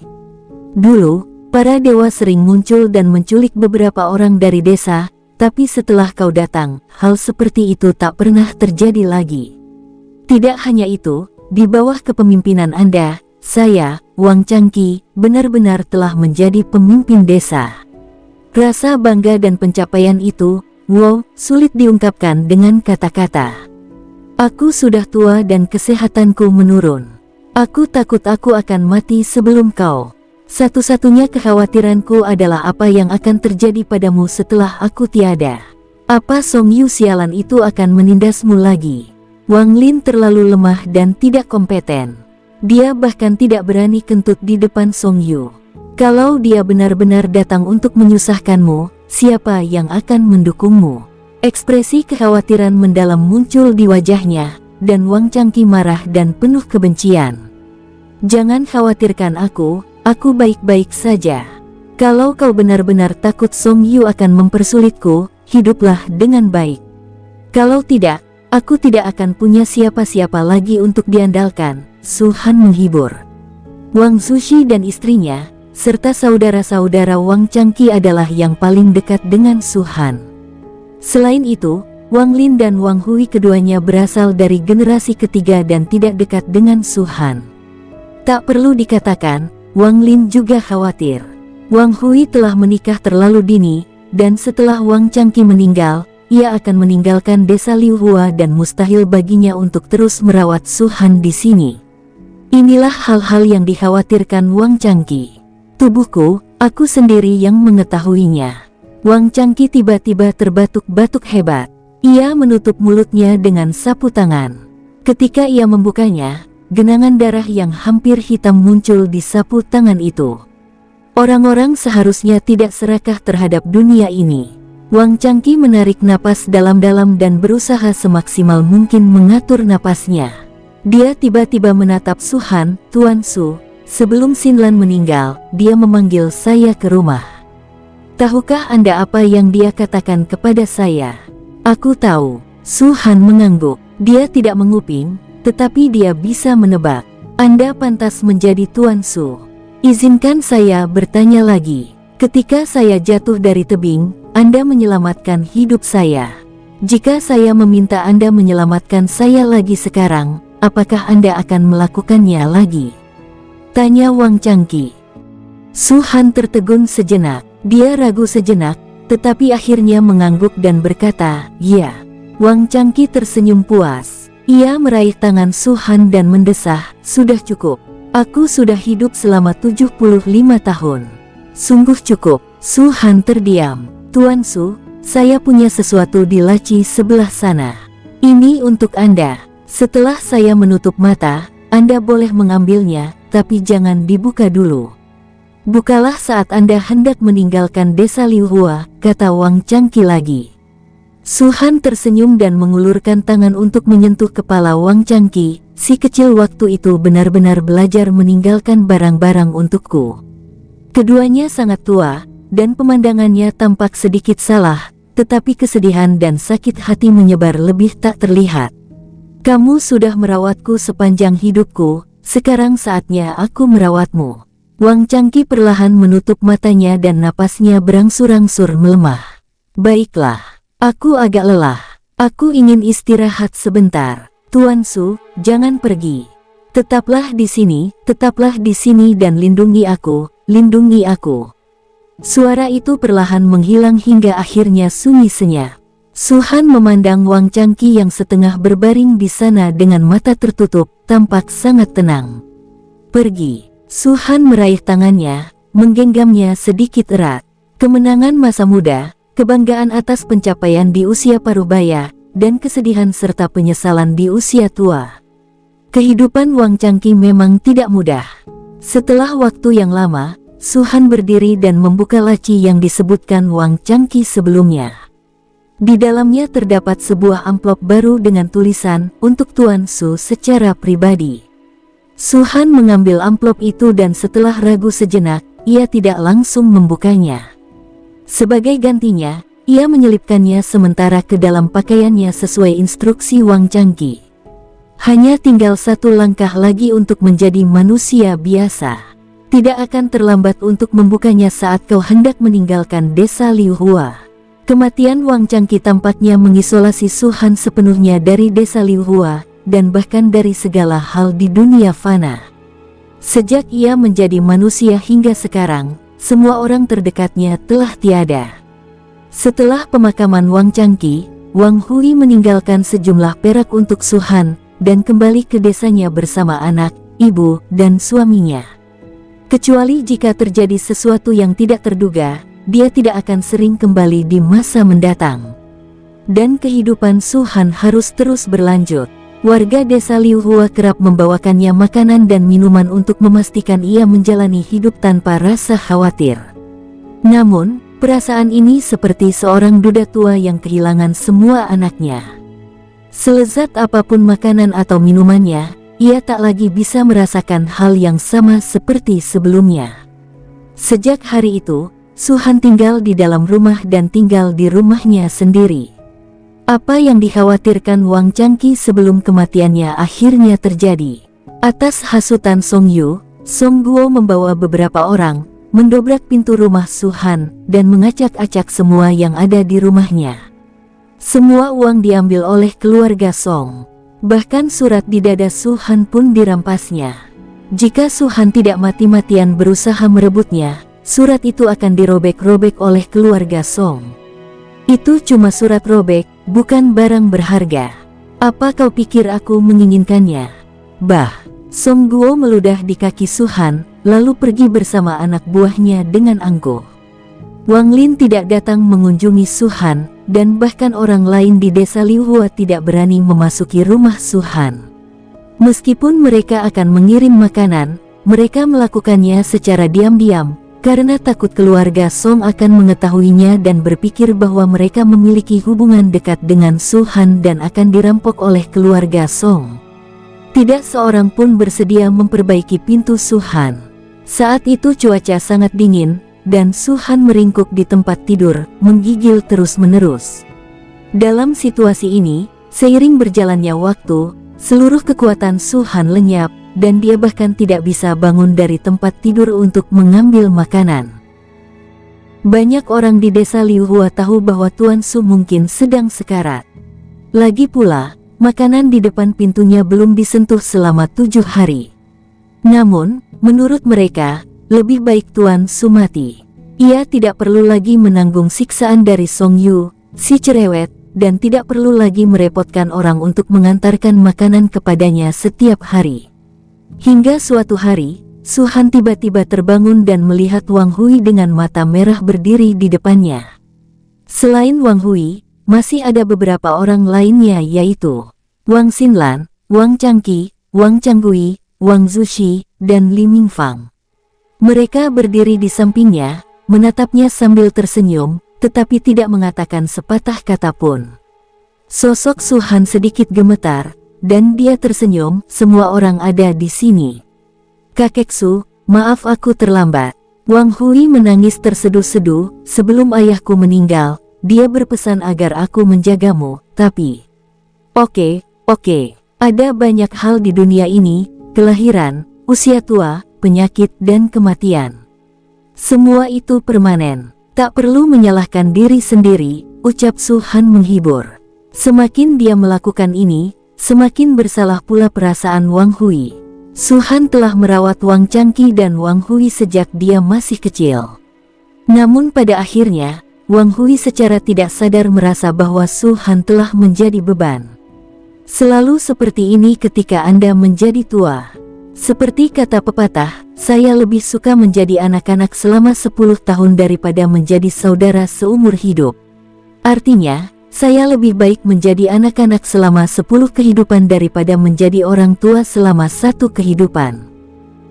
Dulu, para dewa sering muncul dan menculik beberapa orang dari desa, tapi setelah kau datang, hal seperti itu tak pernah terjadi lagi. Tidak hanya itu, di bawah kepemimpinan Anda, saya, Wang Changqi, benar-benar telah menjadi pemimpin desa. Rasa bangga dan pencapaian itu, wow, sulit diungkapkan dengan kata-kata. Aku sudah tua dan kesehatanku menurun. Aku takut aku akan mati sebelum kau. Satu-satunya kekhawatiranku adalah apa yang akan terjadi padamu setelah aku tiada. Apa Song Yu sialan itu akan menindasmu lagi? Wang Lin terlalu lemah dan tidak kompeten. Dia bahkan tidak berani kentut di depan Song Yu. Kalau dia benar-benar datang untuk menyusahkanmu, siapa yang akan mendukungmu? Ekspresi kekhawatiran mendalam muncul di wajahnya, dan Wang Changqi marah dan penuh kebencian. Jangan khawatirkan aku baik-baik saja. Kalau kau benar-benar takut Song Yu akan mempersulitku, hiduplah dengan baik. Kalau tidak, aku tidak akan punya siapa-siapa lagi untuk diandalkan, Su Han menghibur. Wang Zushi dan istrinya, serta saudara-saudara Wang Changqi adalah yang paling dekat dengan Su Han. Selain itu, Wang Lin dan Wang Hui keduanya berasal dari generasi ketiga dan tidak dekat dengan Su Han. Tak perlu dikatakan, Wang Lin juga khawatir. Wang Hui telah menikah terlalu dini, dan setelah Wang Changqi meninggal, ia akan meninggalkan desa Liu Hua dan mustahil baginya untuk terus merawat Su Han di sini. Inilah hal-hal yang dikhawatirkan Wang Changqi. Tubuhku, aku sendiri yang mengetahuinya. Wang Changqi tiba-tiba terbatuk-batuk hebat. Ia menutup mulutnya dengan sapu tangan. Ketika ia membukanya, genangan darah yang hampir hitam muncul di sapu tangan itu. Orang-orang seharusnya tidak serakah terhadap dunia ini. Wang Changqi menarik napas dalam-dalam dan berusaha semaksimal mungkin mengatur napasnya. Dia tiba-tiba menatap Su Han, Tuan Su, sebelum Xinlan meninggal, dia memanggil saya ke rumah. Tahukah Anda apa yang dia katakan kepada saya? Aku tahu. Su Han mengangguk. Dia tidak menguping, tetapi dia bisa menebak. Anda pantas menjadi Tuan Su. Izinkan saya bertanya lagi. Ketika saya jatuh dari tebing, Anda menyelamatkan hidup saya. Jika saya meminta Anda menyelamatkan saya lagi sekarang, apakah Anda akan melakukannya lagi? Tanya Wang Changqi. Su Han tertegun sejenak. Dia ragu sejenak, tetapi akhirnya mengangguk dan berkata, "Ya." Wang Changqi tersenyum puas. Ia meraih tangan Su Han dan mendesah, "Sudah cukup. Aku sudah hidup selama 75 tahun. Sungguh cukup." Su Han terdiam. "Tuan Su, saya punya sesuatu di laci sebelah sana. Ini untuk Anda. Setelah saya menutup mata, Anda boleh mengambilnya, tapi jangan dibuka dulu. Bukalah saat Anda hendak meninggalkan desa Liu Hua," kata Wang Changqi lagi. Su Han tersenyum dan mengulurkan tangan untuk menyentuh kepala Wang Changqi. Si kecil waktu itu benar-benar belajar meninggalkan barang-barang untukku. Keduanya sangat tua, dan pemandangannya tampak sedikit salah, tetapi kesedihan dan sakit hati menyebar lebih tak terlihat. "Kamu sudah merawatku sepanjang hidupku, sekarang saatnya aku merawatmu." Wang Changqi perlahan menutup matanya dan napasnya berangsur-angsur melemah. "Baiklah. Aku agak lelah. Aku ingin istirahat sebentar. Tuan Su, jangan pergi." Tetaplah di sini dan lindungi aku, lindungi aku." Suara itu perlahan menghilang hingga akhirnya sunyi senyap. Su-han memandang Wang Changqi yang setengah berbaring di sana dengan mata tertutup, tampak sangat tenang. "Pergi." Su-han meraih tangannya, menggenggamnya sedikit erat. Kemenangan masa muda, kebanggaan atas pencapaian di usia parubaya, dan kesedihan serta penyesalan di usia tua. Kehidupan Wang Changqi memang tidak mudah. Setelah waktu yang lama, Su-han berdiri dan membuka laci yang disebutkan Wang Changqi sebelumnya. Di dalamnya terdapat sebuah amplop baru dengan tulisan, "Untuk Tuan Su secara pribadi." Su-han mengambil amplop itu dan setelah ragu sejenak, ia tidak langsung membukanya. Sebagai gantinya, ia menyelipkannya sementara ke dalam pakaiannya sesuai instruksi Wang Changqi. Hanya tinggal satu langkah lagi untuk menjadi manusia biasa. Tidak akan terlambat untuk membukanya saat kau hendak meninggalkan desa Liu Hua. Kematian Wang Changqi tampaknya mengisolasi Su-han sepenuhnya dari desa Liu Hua, dan bahkan dari segala hal di dunia fana. Sejak ia menjadi manusia hingga sekarang, semua orang terdekatnya telah tiada. Setelah pemakaman Wang Changqi, Wang Hui meninggalkan sejumlah perak untuk Su-han, dan kembali ke desanya bersama anak, ibu, dan suaminya. Kecuali jika terjadi sesuatu yang tidak terduga, dia tidak akan sering kembali di masa mendatang. Dan kehidupan Su-han harus terus berlanjut. Warga desa Liu Hua kerap membawakannya makanan dan minuman untuk memastikan ia menjalani hidup tanpa rasa khawatir. Namun, perasaan ini seperti seorang duda tua yang kehilangan semua anaknya. Selezat apapun makanan atau minumannya, ia tak lagi bisa merasakan hal yang sama seperti sebelumnya. Sejak hari itu, Su-han tinggal di dalam rumah dan tinggal di rumahnya sendiri. Apa yang dikhawatirkan Wang Changqi sebelum kematiannya akhirnya terjadi. Atas hasutan Song Yu, Song Guo membawa beberapa orang, mendobrak pintu rumah Su-han, dan mengacak-acak semua yang ada di rumahnya. Semua uang diambil oleh keluarga Song. Bahkan surat di dada Su-han pun dirampasnya. Jika Su-han tidak mati-matian berusaha merebutnya, surat itu akan dirobek-robek oleh keluarga Song. Itu cuma surat robek, bukan barang berharga. Apa kau pikir aku menginginkannya? Bah, Song Guo meludah di kaki Su-han, lalu pergi bersama anak buahnya dengan angkuh. Wang Lin tidak datang mengunjungi Su-han, dan bahkan orang lain di desa Liu Hua tidak berani memasuki rumah Su-han. Meskipun mereka akan mengirim makanan, mereka melakukannya secara diam-diam, karena takut keluarga Song akan mengetahuinya dan berpikir bahwa mereka memiliki hubungan dekat dengan Su-han dan akan dirampok oleh keluarga Song. Tidak seorang pun bersedia memperbaiki pintu Su-han. Saat itu cuaca sangat dingin, dan Su-han meringkuk di tempat tidur, menggigil terus-menerus. Dalam situasi ini, seiring berjalannya waktu, seluruh kekuatan Su-han lenyap, dan dia bahkan tidak bisa bangun dari tempat tidur untuk mengambil makanan. Banyak orang di desa Liu Hua tahu bahwa Tuan Su mungkin sedang sekarat. Lagi pula, makanan di depan pintunya belum disentuh selama 7 hari. Namun, menurut mereka, lebih baik Tuan Su mati. Ia tidak perlu lagi menanggung siksaan dari Song Yu, si cerewet, dan tidak perlu lagi merepotkan orang untuk mengantarkan makanan kepadanya setiap hari. Hingga suatu hari, Su-han tiba-tiba terbangun dan melihat Wang Hui dengan mata merah berdiri di depannya. Selain Wang Hui, masih ada beberapa orang lainnya yaitu Wang Xinlan, Wang Changqi, Wang Changgui, Wang Zushi, dan Li Mingfang. Mereka berdiri di sampingnya, menatapnya sambil tersenyum, tetapi tidak mengatakan sepatah kata pun. Sosok Su-han sedikit gemetar, dan dia tersenyum. Semua orang ada di sini. Kakek Su, maaf aku terlambat. Wang Hui menangis terseduh-seduh. Sebelum ayahku meninggal, dia berpesan agar aku menjagamu, tapi... Oke, ada banyak hal di dunia ini, kelahiran, usia tua, penyakit dan kematian. Semua itu permanen. Tak perlu menyalahkan diri sendiri, ucap Su-han menghibur. Semakin dia melakukan ini, semakin bersalah pula perasaan Wang Hui. Su-han telah merawat Wang Changqi dan Wang Hui sejak dia masih kecil. Namun pada akhirnya, Wang Hui secara tidak sadar merasa bahwa Su-han telah menjadi beban. Selalu seperti ini ketika Anda menjadi tua. Seperti kata pepatah, saya lebih suka menjadi anak-anak selama 10 tahun daripada menjadi saudara seumur hidup. Artinya, saya lebih baik menjadi anak-anak selama 10 kehidupan daripada menjadi orang tua selama 1 kehidupan.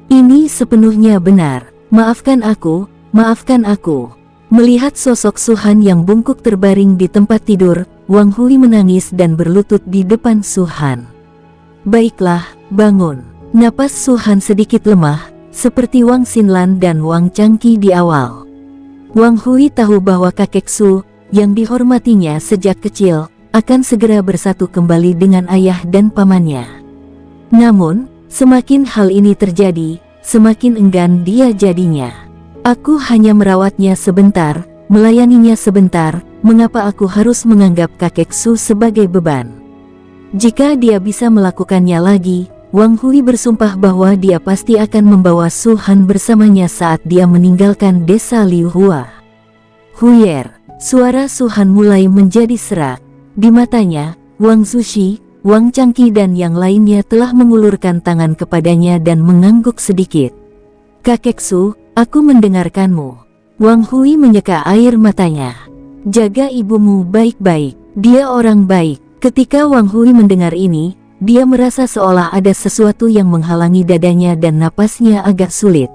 Ini sepenuhnya benar. Maafkan aku, maafkan aku. Melihat sosok Su-han yang bungkuk terbaring di tempat tidur, Wang Hui menangis dan berlutut di depan Su-han. Baiklah, bangun. Napas Su-han sedikit lemah, seperti Wang Xinlan dan Wang Changqi di awal. Wang Hui tahu bahwa kakek Su, yang dihormatinya sejak kecil, akan segera bersatu kembali dengan ayah dan pamannya. Namun, semakin hal ini terjadi, semakin enggan dia jadinya. Aku hanya merawatnya sebentar, melayaninya sebentar, mengapa aku harus menganggap kakek Su sebagai beban? Jika dia bisa melakukannya lagi, Wang Hui bersumpah bahwa dia pasti akan membawa Su-han bersamanya saat dia meninggalkan desa Liuhua. Huyer. Suara Su-han mulai menjadi serak. Di matanya, Wang Zushi, Wang Changqi dan yang lainnya telah mengulurkan tangan kepadanya dan mengangguk sedikit. Kakek Su, aku mendengarkanmu. Wang Hui menyeka air matanya. Jaga ibumu baik-baik, dia orang baik. Ketika Wang Hui mendengar ini, dia merasa seolah ada sesuatu yang menghalangi dadanya dan napasnya agak sulit.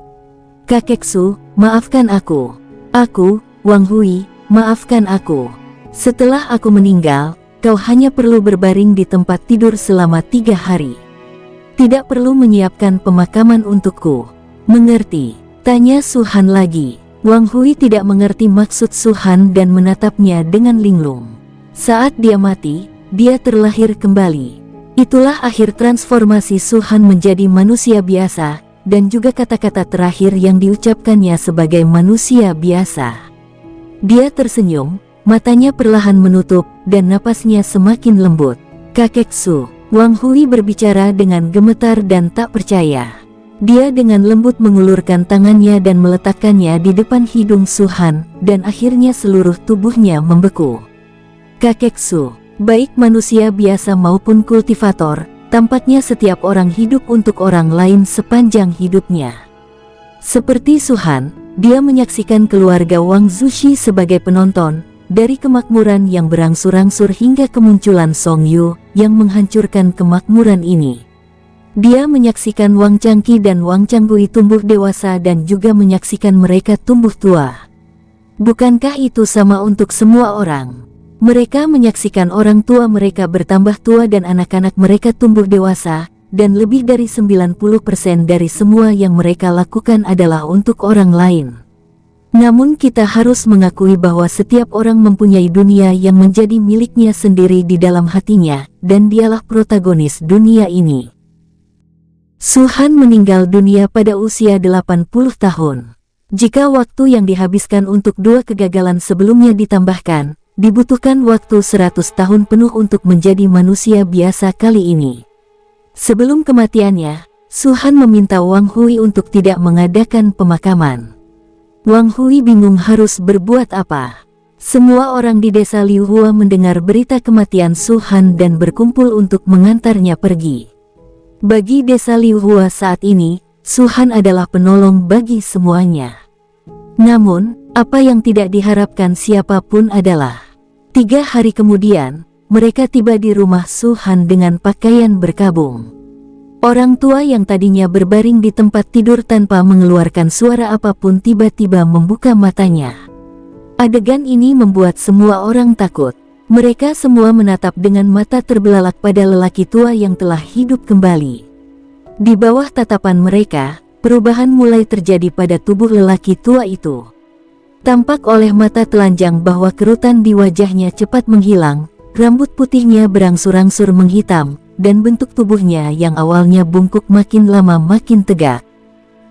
Kakek Su, maafkan aku. Aku, Wang Hui, maafkan aku. Setelah aku meninggal, kau hanya perlu berbaring di tempat tidur selama 3 hari. Tidak perlu menyiapkan pemakaman untukku. Mengerti? Tanya Su-han lagi. Wang Hui tidak mengerti maksud Su-han dan menatapnya dengan linglung. Saat dia mati, dia terlahir kembali. Itulah akhir transformasi Su-han menjadi manusia biasa, dan juga kata-kata terakhir yang diucapkannya sebagai manusia biasa. Dia tersenyum, matanya perlahan menutup, dan napasnya semakin lembut. Kakek Su, Wang Hui berbicara dengan gemetar dan tak percaya. Dia dengan lembut mengulurkan tangannya dan meletakkannya di depan hidung Su-han, dan akhirnya seluruh tubuhnya membeku. Kakek Su, baik manusia biasa maupun kultivator, tampaknya setiap orang hidup untuk orang lain sepanjang hidupnya. Seperti Su-han, dia menyaksikan keluarga Wang Zushi sebagai penonton, dari kemakmuran yang berangsur-angsur hingga kemunculan Song Yu, yang menghancurkan kemakmuran ini. Dia menyaksikan Wang Changqi dan Wang Changgui tumbuh dewasa dan juga menyaksikan mereka tumbuh tua. Bukankah itu sama untuk semua orang? Mereka menyaksikan orang tua mereka bertambah tua dan anak-anak mereka tumbuh dewasa, dan lebih dari 90% dari semua yang mereka lakukan adalah untuk orang lain. Namun kita harus mengakui bahwa setiap orang mempunyai dunia yang menjadi miliknya sendiri di dalam hatinya, dan dialah protagonis dunia ini. Su-han meninggal dunia pada usia 80 tahun. Jika waktu yang dihabiskan untuk 2 kegagalan sebelumnya ditambahkan, dibutuhkan waktu 100 tahun penuh untuk menjadi manusia biasa kali ini. Sebelum kematiannya, Su-han meminta Wang Hui untuk tidak mengadakan pemakaman. Wang Hui bingung harus berbuat apa. Semua orang di desa Liuhua mendengar berita kematian Su-han dan berkumpul untuk mengantarnya pergi. Bagi desa Liuhua saat ini, Su-han adalah penolong bagi semuanya. Namun, apa yang tidak diharapkan siapapun adalah 3 hari kemudian, mereka tiba di rumah Su-han dengan pakaian berkabung. Orang tua yang tadinya berbaring di tempat tidur tanpa mengeluarkan suara apapun tiba-tiba membuka matanya. Adegan ini membuat semua orang takut. Mereka semua menatap dengan mata terbelalak pada lelaki tua yang telah hidup kembali. Di bawah tatapan mereka, perubahan mulai terjadi pada tubuh lelaki tua itu. Tampak oleh mata telanjang bahwa kerutan di wajahnya cepat menghilang, rambut putihnya berangsur-angsur menghitam, dan bentuk tubuhnya yang awalnya bungkuk makin lama makin tegak.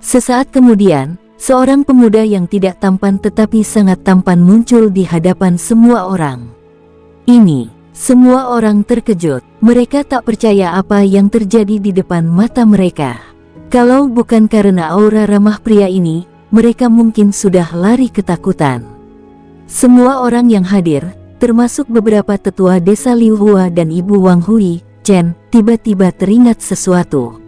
Sesaat kemudian, seorang pemuda yang tidak tampan tetapi sangat tampan muncul di hadapan semua orang. Ini, semua orang terkejut. Mereka tak percaya apa yang terjadi di depan mata mereka. Kalau bukan karena aura ramah pria ini, mereka mungkin sudah lari ketakutan. Semua orang yang hadir, termasuk beberapa tetua desa Liu Hua dan Ibu Wang Hui, Chen, tiba-tiba teringat sesuatu.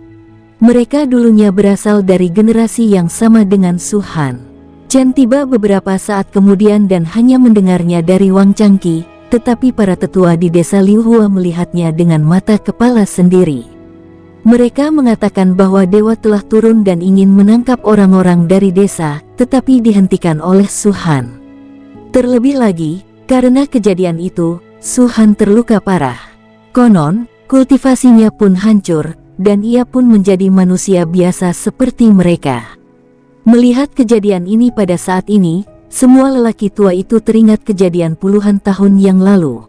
Mereka dulunya berasal dari generasi yang sama dengan Su Han. Chen tiba beberapa saat kemudian dan hanya mendengarnya dari Wang Changqi, tetapi para tetua di desa Liu Hua melihatnya dengan mata kepala sendiri. Mereka mengatakan bahwa dewa telah turun dan ingin menangkap orang-orang dari desa, tetapi dihentikan oleh Su Han. Terlebih lagi, karena kejadian itu, Su Han terluka parah. Konon, kultivasinya pun hancur, dan ia pun menjadi manusia biasa seperti mereka. Melihat kejadian ini pada saat ini, semua lelaki tua itu teringat kejadian puluhan tahun yang lalu.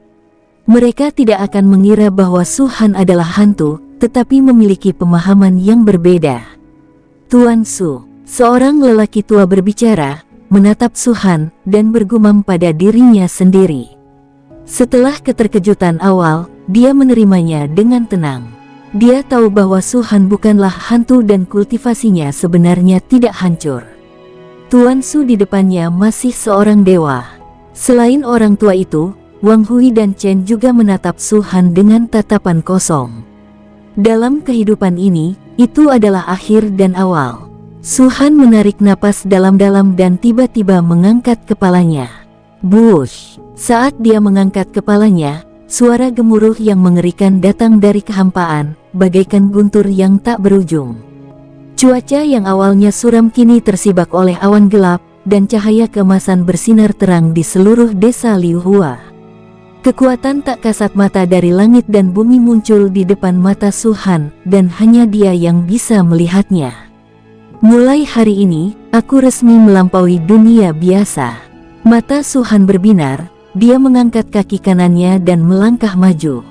Mereka tidak akan mengira bahwa Su Han adalah hantu, tetapi memiliki pemahaman yang berbeda. Tuan Su, seorang lelaki tua berbicara, menatap Su Han, dan bergumam pada dirinya sendiri. Setelah keterkejutan awal, dia menerimanya dengan tenang. Dia tahu bahwa Su Han bukanlah hantu dan kultivasinya sebenarnya tidak hancur. Tuan Su di depannya masih seorang dewa. Selain orang tua itu, Wang Hui dan Chen juga menatap Su Han dengan tatapan kosong. Dalam kehidupan ini, itu adalah akhir dan awal. Su Han menarik napas dalam-dalam dan tiba-tiba mengangkat kepalanya. Bush! Saat dia mengangkat kepalanya, suara gemuruh yang mengerikan datang dari kehampaan, bagaikan guntur yang tak berujung. Cuaca yang awalnya suram kini tersibak oleh awan gelap, dan cahaya keemasan bersinar terang di seluruh desa Liu Hua. Kekuatan tak kasat mata dari langit dan bumi muncul di depan mata Su Han, dan hanya dia yang bisa melihatnya. Mulai hari ini, aku resmi melampaui dunia biasa. Mata Su Han berbinar. Dia mengangkat kaki kanannya dan melangkah maju.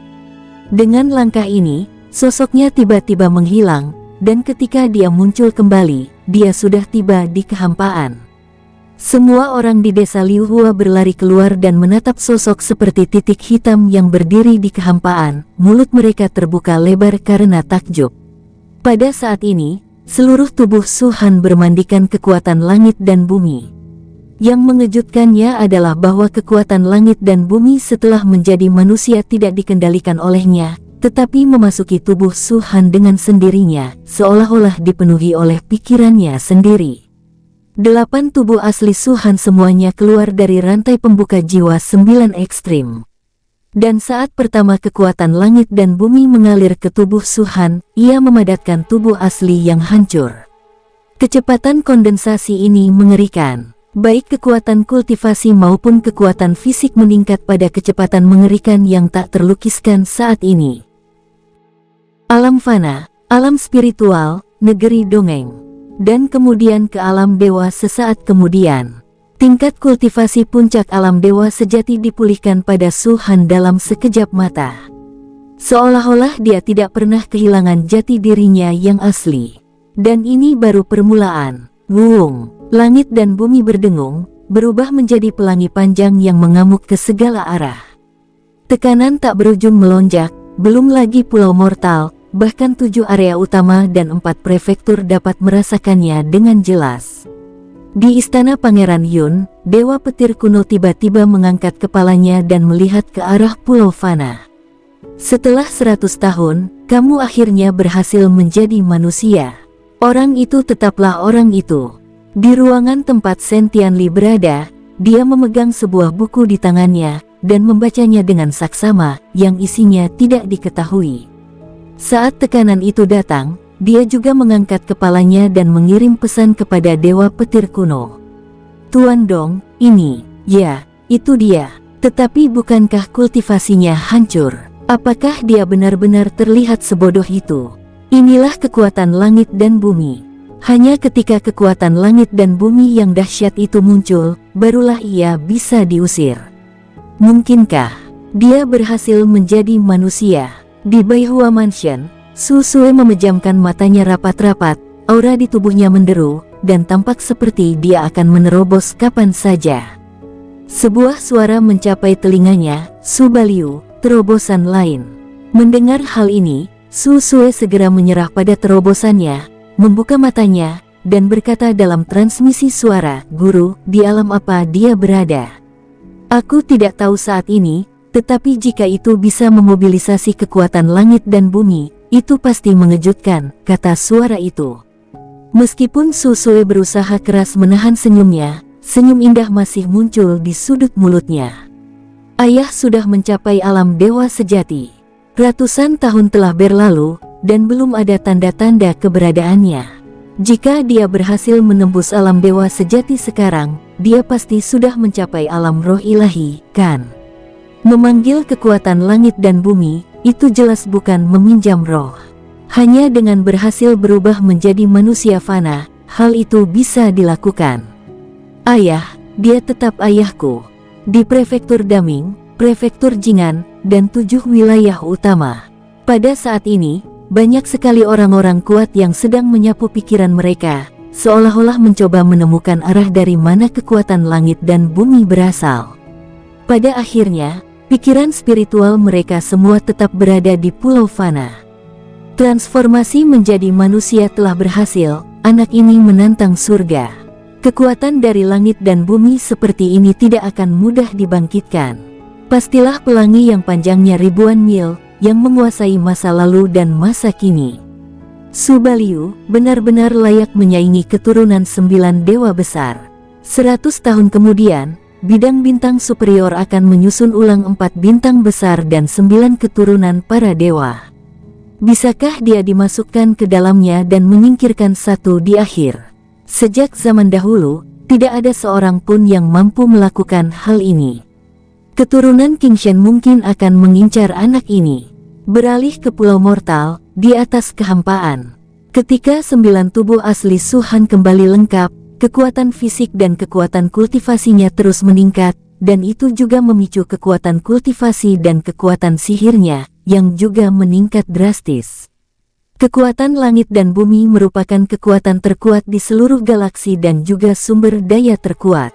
Dengan langkah ini, sosoknya tiba-tiba menghilang, dan ketika dia muncul kembali, dia sudah tiba di kehampaan. Semua orang di desa Liu Hua berlari keluar dan menatap sosok seperti titik hitam yang berdiri di kehampaan. Mulut mereka terbuka lebar karena takjub. Pada saat ini, seluruh tubuh Su Han bermandikan kekuatan langit dan bumi. Yang mengejutkannya adalah bahwa kekuatan langit dan bumi setelah menjadi manusia tidak dikendalikan olehnya, tetapi memasuki tubuh Su Han dengan sendirinya, seolah-olah dipenuhi oleh pikirannya sendiri. 8 tubuh asli Su Han semuanya keluar dari rantai pembuka jiwa 9 ekstrim. Dan saat pertama kekuatan langit dan bumi mengalir ke tubuh Su Han, ia memadatkan tubuh asli yang hancur. Kecepatan kondensasi ini mengerikan. Baik kekuatan kultivasi maupun kekuatan fisik meningkat pada kecepatan mengerikan yang tak terlukiskan saat ini. Alam fana, alam spiritual, negeri dongeng, dan kemudian ke alam dewa sesaat kemudian. Tingkat kultivasi puncak alam dewa sejati dipulihkan pada Su Han dalam sekejap mata. Seolah-olah dia tidak pernah kehilangan jati dirinya yang asli. Dan ini baru permulaan. Wung! Langit dan bumi berdengung, berubah menjadi pelangi panjang yang mengamuk ke segala arah. Tekanan tak berujung melonjak, belum lagi pulau mortal, bahkan 7 area utama dan 4 prefektur dapat merasakannya dengan jelas. Di istana Pangeran Yun, Dewa Petir kuno tiba-tiba mengangkat kepalanya dan melihat ke arah Pulau Fana. Setelah 100 tahun, kamu akhirnya berhasil menjadi manusia. Orang itu tetaplah orang itu. Di ruangan tempat Shen Tianli berada, dia memegang sebuah buku di tangannya, dan membacanya dengan saksama, yang isinya tidak diketahui. Saat tekanan itu datang, dia juga mengangkat kepalanya dan mengirim pesan kepada Dewa Petir kuno. Tuan Dong, ini, ya, itu dia. Tetapi bukankah kultivasinya hancur? Apakah dia benar-benar terlihat sebodoh itu? Inilah kekuatan langit dan bumi. Hanya ketika kekuatan langit dan bumi yang dahsyat itu muncul, barulah ia bisa diusir. Mungkinkah dia berhasil menjadi manusia? Di Baihua Mansion, Su Sue memejamkan matanya rapat-rapat, aura di tubuhnya menderu, dan tampak seperti dia akan menerobos kapan saja. Sebuah suara mencapai telinganya, Su Baliu, terobosan lain. Mendengar hal ini, Su Sue segera menyerah pada terobosannya. membuka matanya, dan berkata dalam transmisi suara, "Guru, di alam apa dia berada? Aku tidak tahu saat ini, tetapi jika itu bisa memobilisasi kekuatan langit dan bumi, itu pasti mengejutkan," kata suara itu. Meskipun Susue berusaha keras menahan senyumnya, senyum indah masih muncul di sudut mulutnya. Ayah sudah mencapai alam dewa sejati. Ratusan tahun telah berlalu, dan belum ada tanda-tanda keberadaannya. Jika dia berhasil menembus alam dewa sejati sekarang, dia pasti sudah mencapai alam roh ilahi, kan? Memanggil kekuatan langit dan bumi, itu jelas bukan meminjam roh. Hanya dengan berhasil berubah menjadi manusia fana, hal itu bisa dilakukan. Ayah, dia tetap ayahku. Di prefektur Daming, prefektur Jingan, dan 7 wilayah utama. Pada saat ini, banyak sekali orang-orang kuat yang sedang menyapu pikiran mereka, seolah-olah mencoba menemukan arah dari mana kekuatan langit dan bumi berasal. Pada akhirnya, pikiran spiritual mereka semua tetap berada di Pulau Fana. Transformasi menjadi manusia telah berhasil, anak ini menantang surga. Kekuatan dari langit dan bumi seperti ini tidak akan mudah dibangkitkan. Pastilah pelangi yang panjangnya ribuan mil, yang menguasai masa lalu dan masa kini. Subaliu benar-benar layak menyaingi keturunan 9 dewa besar. 100 tahun kemudian, bidang bintang superior akan menyusun ulang 4 bintang besar dan 9 keturunan para dewa. Bisakah dia dimasukkan ke dalamnya dan menyingkirkan satu di akhir? Sejak zaman dahulu, tidak ada seorang pun yang mampu melakukan hal ini. Keturunan King Shen mungkin akan mengincar anak ini. Beralih ke pulau mortal, di atas kehampaan. Ketika 9 tubuh asli Suhan kembali lengkap, kekuatan fisik dan kekuatan kultivasinya terus meningkat, dan itu juga memicu kekuatan kultivasi dan kekuatan sihirnya, yang juga meningkat drastis. Kekuatan langit dan bumi merupakan kekuatan terkuat di seluruh galaksi dan juga sumber daya terkuat.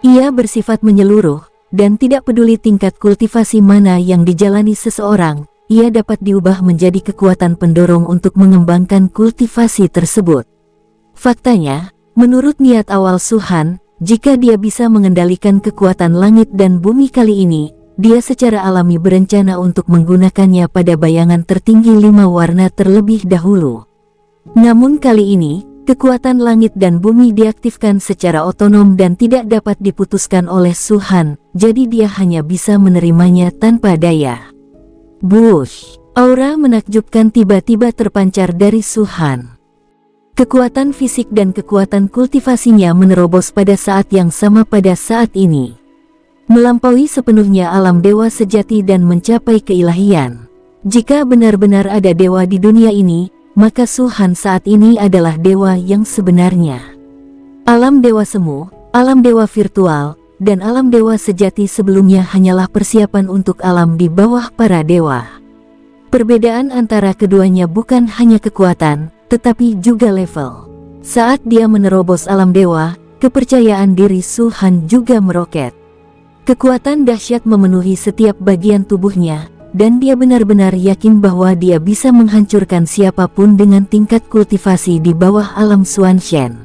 Ia bersifat menyeluruh, dan tidak peduli tingkat kultivasi mana yang dijalani seseorang, ia dapat diubah menjadi kekuatan pendorong untuk mengembangkan kultivasi tersebut. Faktanya, menurut niat awal Suhan, jika dia bisa mengendalikan kekuatan langit dan bumi kali ini, dia secara alami berencana untuk menggunakannya pada bayangan tertinggi 5 warna terlebih dahulu. Namun kali ini, kekuatan langit dan bumi diaktifkan secara otonom dan tidak dapat diputuskan oleh Suhan, jadi dia hanya bisa menerimanya tanpa daya. Bush! Aura menakjubkan tiba-tiba terpancar dari Suhan. Kekuatan fisik dan kekuatan kultivasinya menerobos pada saat yang sama pada saat ini. Melampaui sepenuhnya alam dewa sejati dan mencapai keilahian. Jika benar-benar ada dewa di dunia ini, maka Suhan saat ini adalah dewa yang sebenarnya. Alam dewa semu, alam dewa virtual, dan alam dewa sejati sebelumnya hanyalah persiapan untuk alam di bawah para dewa. Perbedaan antara keduanya bukan hanya kekuatan, tetapi juga level. Saat dia menerobos alam dewa, kepercayaan diri Suhan juga meroket. Kekuatan dahsyat memenuhi setiap bagian tubuhnya, dan dia benar-benar yakin bahwa dia bisa menghancurkan siapapun dengan tingkat kultivasi di bawah alam Xuanshen.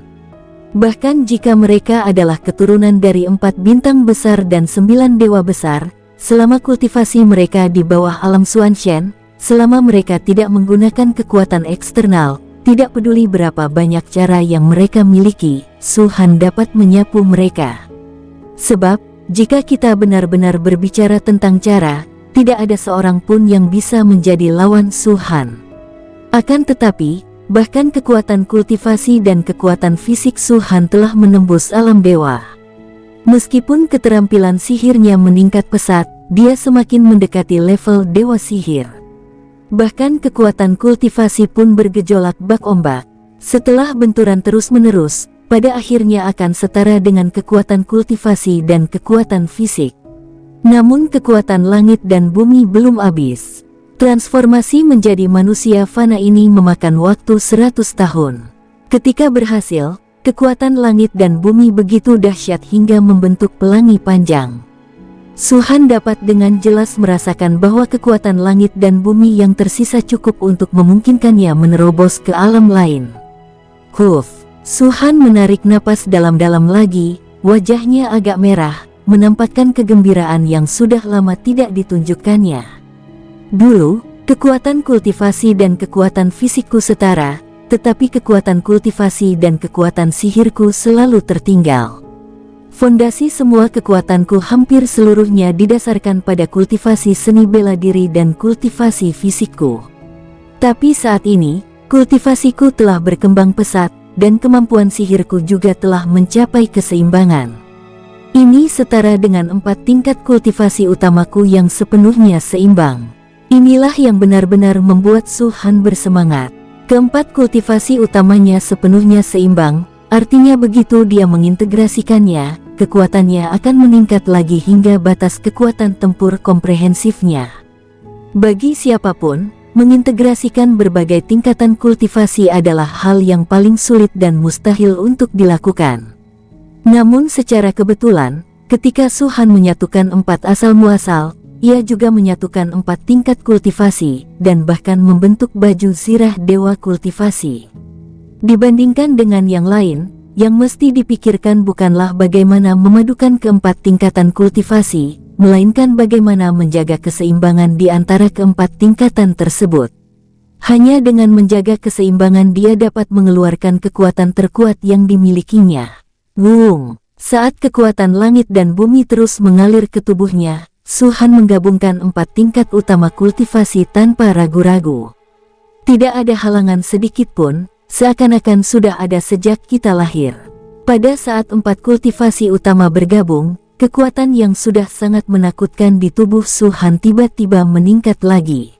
Bahkan jika mereka adalah keturunan dari 4 bintang besar dan 9 dewa besar, selama kultivasi mereka di bawah alam Xuanshen, selama mereka tidak menggunakan kekuatan eksternal, tidak peduli berapa banyak cara yang mereka miliki, Suhan dapat menyapu mereka. Sebab, jika kita benar-benar berbicara tentang cara, tidak ada seorang pun yang bisa menjadi lawan Suhan. Akan tetapi, bahkan kekuatan kultivasi dan kekuatan fisik Suhan telah menembus alam dewa. Meskipun keterampilan sihirnya meningkat pesat, dia semakin mendekati level dewa sihir. Bahkan kekuatan kultivasi pun bergejolak bak ombak. Setelah benturan terus-menerus, pada akhirnya akan setara dengan kekuatan kultivasi dan kekuatan fisik. Namun kekuatan langit dan bumi belum habis. Transformasi menjadi manusia fana ini memakan waktu 100 tahun. Ketika berhasil, kekuatan langit dan bumi begitu dahsyat hingga membentuk pelangi panjang. Suhan dapat dengan jelas merasakan bahwa kekuatan langit dan bumi yang tersisa cukup untuk memungkinkannya menerobos ke alam lain. Su-han menarik napas dalam-dalam lagi, wajahnya agak merah, menampakkan kegembiraan yang sudah lama tidak ditunjukkannya. Dulu, kekuatan kultivasi dan kekuatan fisikku setara, tetapi kekuatan kultivasi dan kekuatan sihirku selalu tertinggal. Fondasi semua kekuatanku hampir seluruhnya didasarkan pada kultivasi seni bela diri dan kultivasi fisikku. Tapi saat ini, kultivasiku telah berkembang pesat, dan kemampuan sihirku juga telah mencapai keseimbangan. Ini setara dengan 4 tingkat kultivasi utamaku yang sepenuhnya seimbang. Inilah yang benar-benar membuat Su-han bersemangat. Keempat kultivasi utamanya sepenuhnya seimbang, artinya begitu dia mengintegrasikannya, kekuatannya akan meningkat lagi hingga batas kekuatan tempur komprehensifnya. Bagi siapapun, mengintegrasikan berbagai tingkatan kultivasi adalah hal yang paling sulit dan mustahil untuk dilakukan. Namun secara kebetulan, ketika Su-han menyatukan 4 asal-muasal, ia juga menyatukan 4 tingkat kultivasi, dan bahkan membentuk baju zirah dewa kultivasi. Dibandingkan dengan yang lain, yang mesti dipikirkan bukanlah bagaimana memadukan keempat tingkatan kultivasi, melainkan bagaimana menjaga keseimbangan di antara keempat tingkatan tersebut. Hanya dengan menjaga keseimbangan dia dapat mengeluarkan kekuatan terkuat yang dimilikinya. Saat kekuatan langit dan bumi terus mengalir ke tubuhnya, Su-han menggabungkan 4 tingkat utama kultivasi tanpa ragu-ragu. Tidak ada halangan sedikit pun, seakan-akan sudah ada sejak kita lahir. Pada saat 4 kultivasi utama bergabung, kekuatan yang sudah sangat menakutkan di tubuh Su-han tiba-tiba meningkat lagi.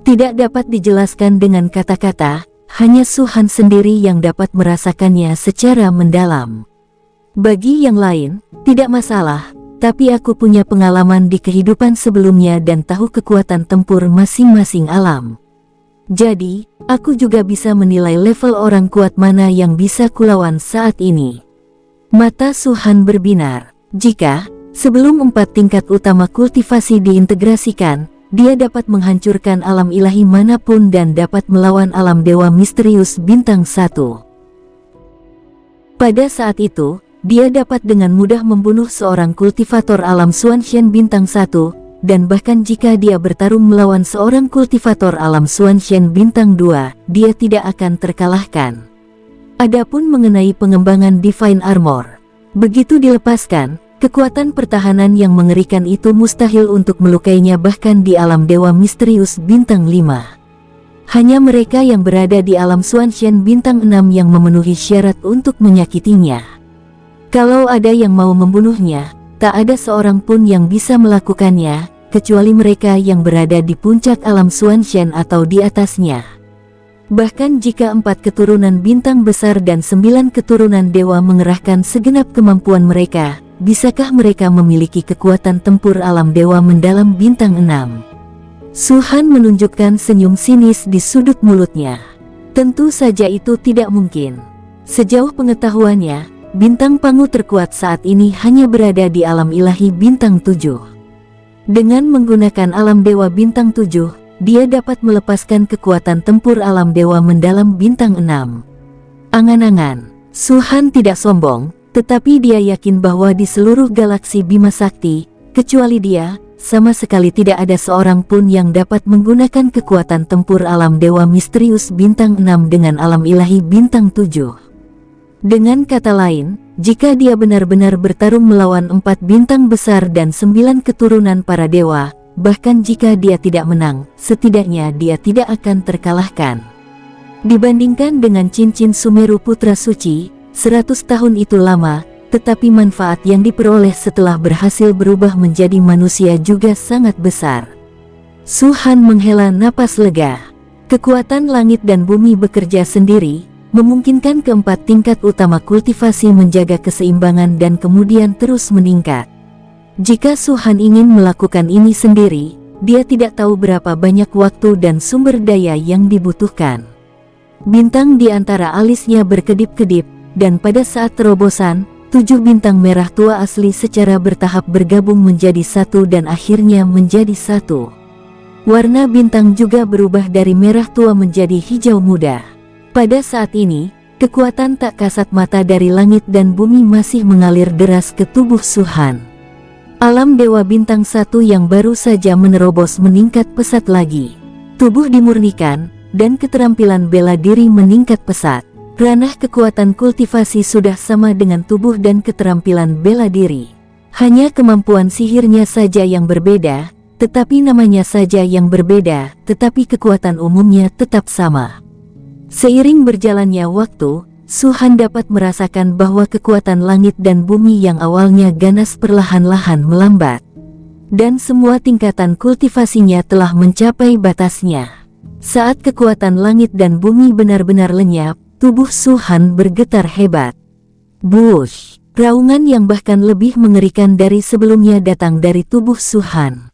Tidak dapat dijelaskan dengan kata-kata, hanya Su-han sendiri yang dapat merasakannya secara mendalam. Bagi yang lain, tidak masalah, tapi aku punya pengalaman di kehidupan sebelumnya dan tahu kekuatan tempur masing-masing alam. Jadi, aku juga bisa menilai level orang kuat mana yang bisa kulawan saat ini. Mata Su-han berbinar. Jika, sebelum 4 tingkat utama kultivasi diintegrasikan, dia dapat menghancurkan alam ilahi manapun dan dapat melawan alam dewa misterius bintang 1. Pada saat itu, dia dapat dengan mudah membunuh seorang kultivator alam Xuanxian bintang 1, dan bahkan jika dia bertarung melawan seorang kultivator alam Xuanxian bintang 2, dia tidak akan terkalahkan. Adapun mengenai pengembangan Divine Armor, begitu dilepaskan, kekuatan pertahanan yang mengerikan itu mustahil untuk melukainya bahkan di alam dewa misterius bintang 5. Hanya mereka yang berada di alam Xuanxian bintang 6 yang memenuhi syarat untuk menyakitinya. Kalau ada yang mau membunuhnya, tak ada seorang pun yang bisa melakukannya, kecuali mereka yang berada di puncak alam Xuanxian atau di atasnya. Bahkan jika 4 keturunan bintang besar dan 9 keturunan dewa mengerahkan segenap kemampuan mereka, bisakah mereka memiliki kekuatan tempur alam dewa mendalam bintang 6? Su-han menunjukkan senyum sinis di sudut mulutnya. Tentu saja itu tidak mungkin. Sejauh pengetahuannya, bintang Pangu terkuat saat ini hanya berada di alam ilahi bintang 7. Dengan menggunakan alam dewa bintang 7, dia dapat melepaskan kekuatan tempur alam dewa mendalam bintang 6. Angan-angan, Su-han tidak sombong, tetapi dia yakin bahwa di seluruh galaksi Bima Sakti, kecuali dia, sama sekali tidak ada seorang pun yang dapat menggunakan kekuatan tempur alam dewa misterius bintang 6 dengan alam ilahi bintang 7. Dengan kata lain, jika dia benar-benar bertarung melawan 4 bintang besar dan 9 keturunan para dewa, bahkan jika dia tidak menang, setidaknya dia tidak akan terkalahkan. Dibandingkan dengan cincin Sumeru Putra Suci, 100 tahun itu lama, tetapi manfaat yang diperoleh setelah berhasil berubah menjadi manusia juga sangat besar. Su-han menghela napas lega. Kekuatan langit dan bumi bekerja sendiri, memungkinkan keempat tingkat utama kultivasi menjaga keseimbangan dan kemudian terus meningkat. Jika Su-han ingin melakukan ini sendiri, dia tidak tahu berapa banyak waktu dan sumber daya yang dibutuhkan. Bintang di antara alisnya berkedip-kedip, dan pada saat terobosan, 7 bintang merah tua asli secara bertahap bergabung menjadi satu dan akhirnya menjadi satu. Warna bintang juga berubah dari merah tua menjadi hijau muda. Pada saat ini, Kekuatan tak kasat mata dari langit dan bumi masih mengalir deras ke tubuh Su-han. Alam Dewa Bintang 1 yang baru saja menerobos meningkat pesat lagi. Tubuh dimurnikan, dan keterampilan bela diri meningkat pesat. Ranah kekuatan kultivasi sudah sama dengan tubuh dan keterampilan bela diri. Hanya kemampuan sihirnya saja yang berbeda, tetapi namanya saja yang berbeda, tetapi kekuatan umumnya tetap sama. Seiring berjalannya waktu, Su-han dapat merasakan bahwa kekuatan langit dan bumi yang awalnya ganas perlahan-lahan melambat. Dan semua tingkatan kultivasinya telah mencapai batasnya. Saat kekuatan langit dan bumi benar-benar lenyap, tubuh Su-han bergetar hebat. Buush! Raungan yang bahkan lebih mengerikan dari sebelumnya datang dari tubuh Su-han.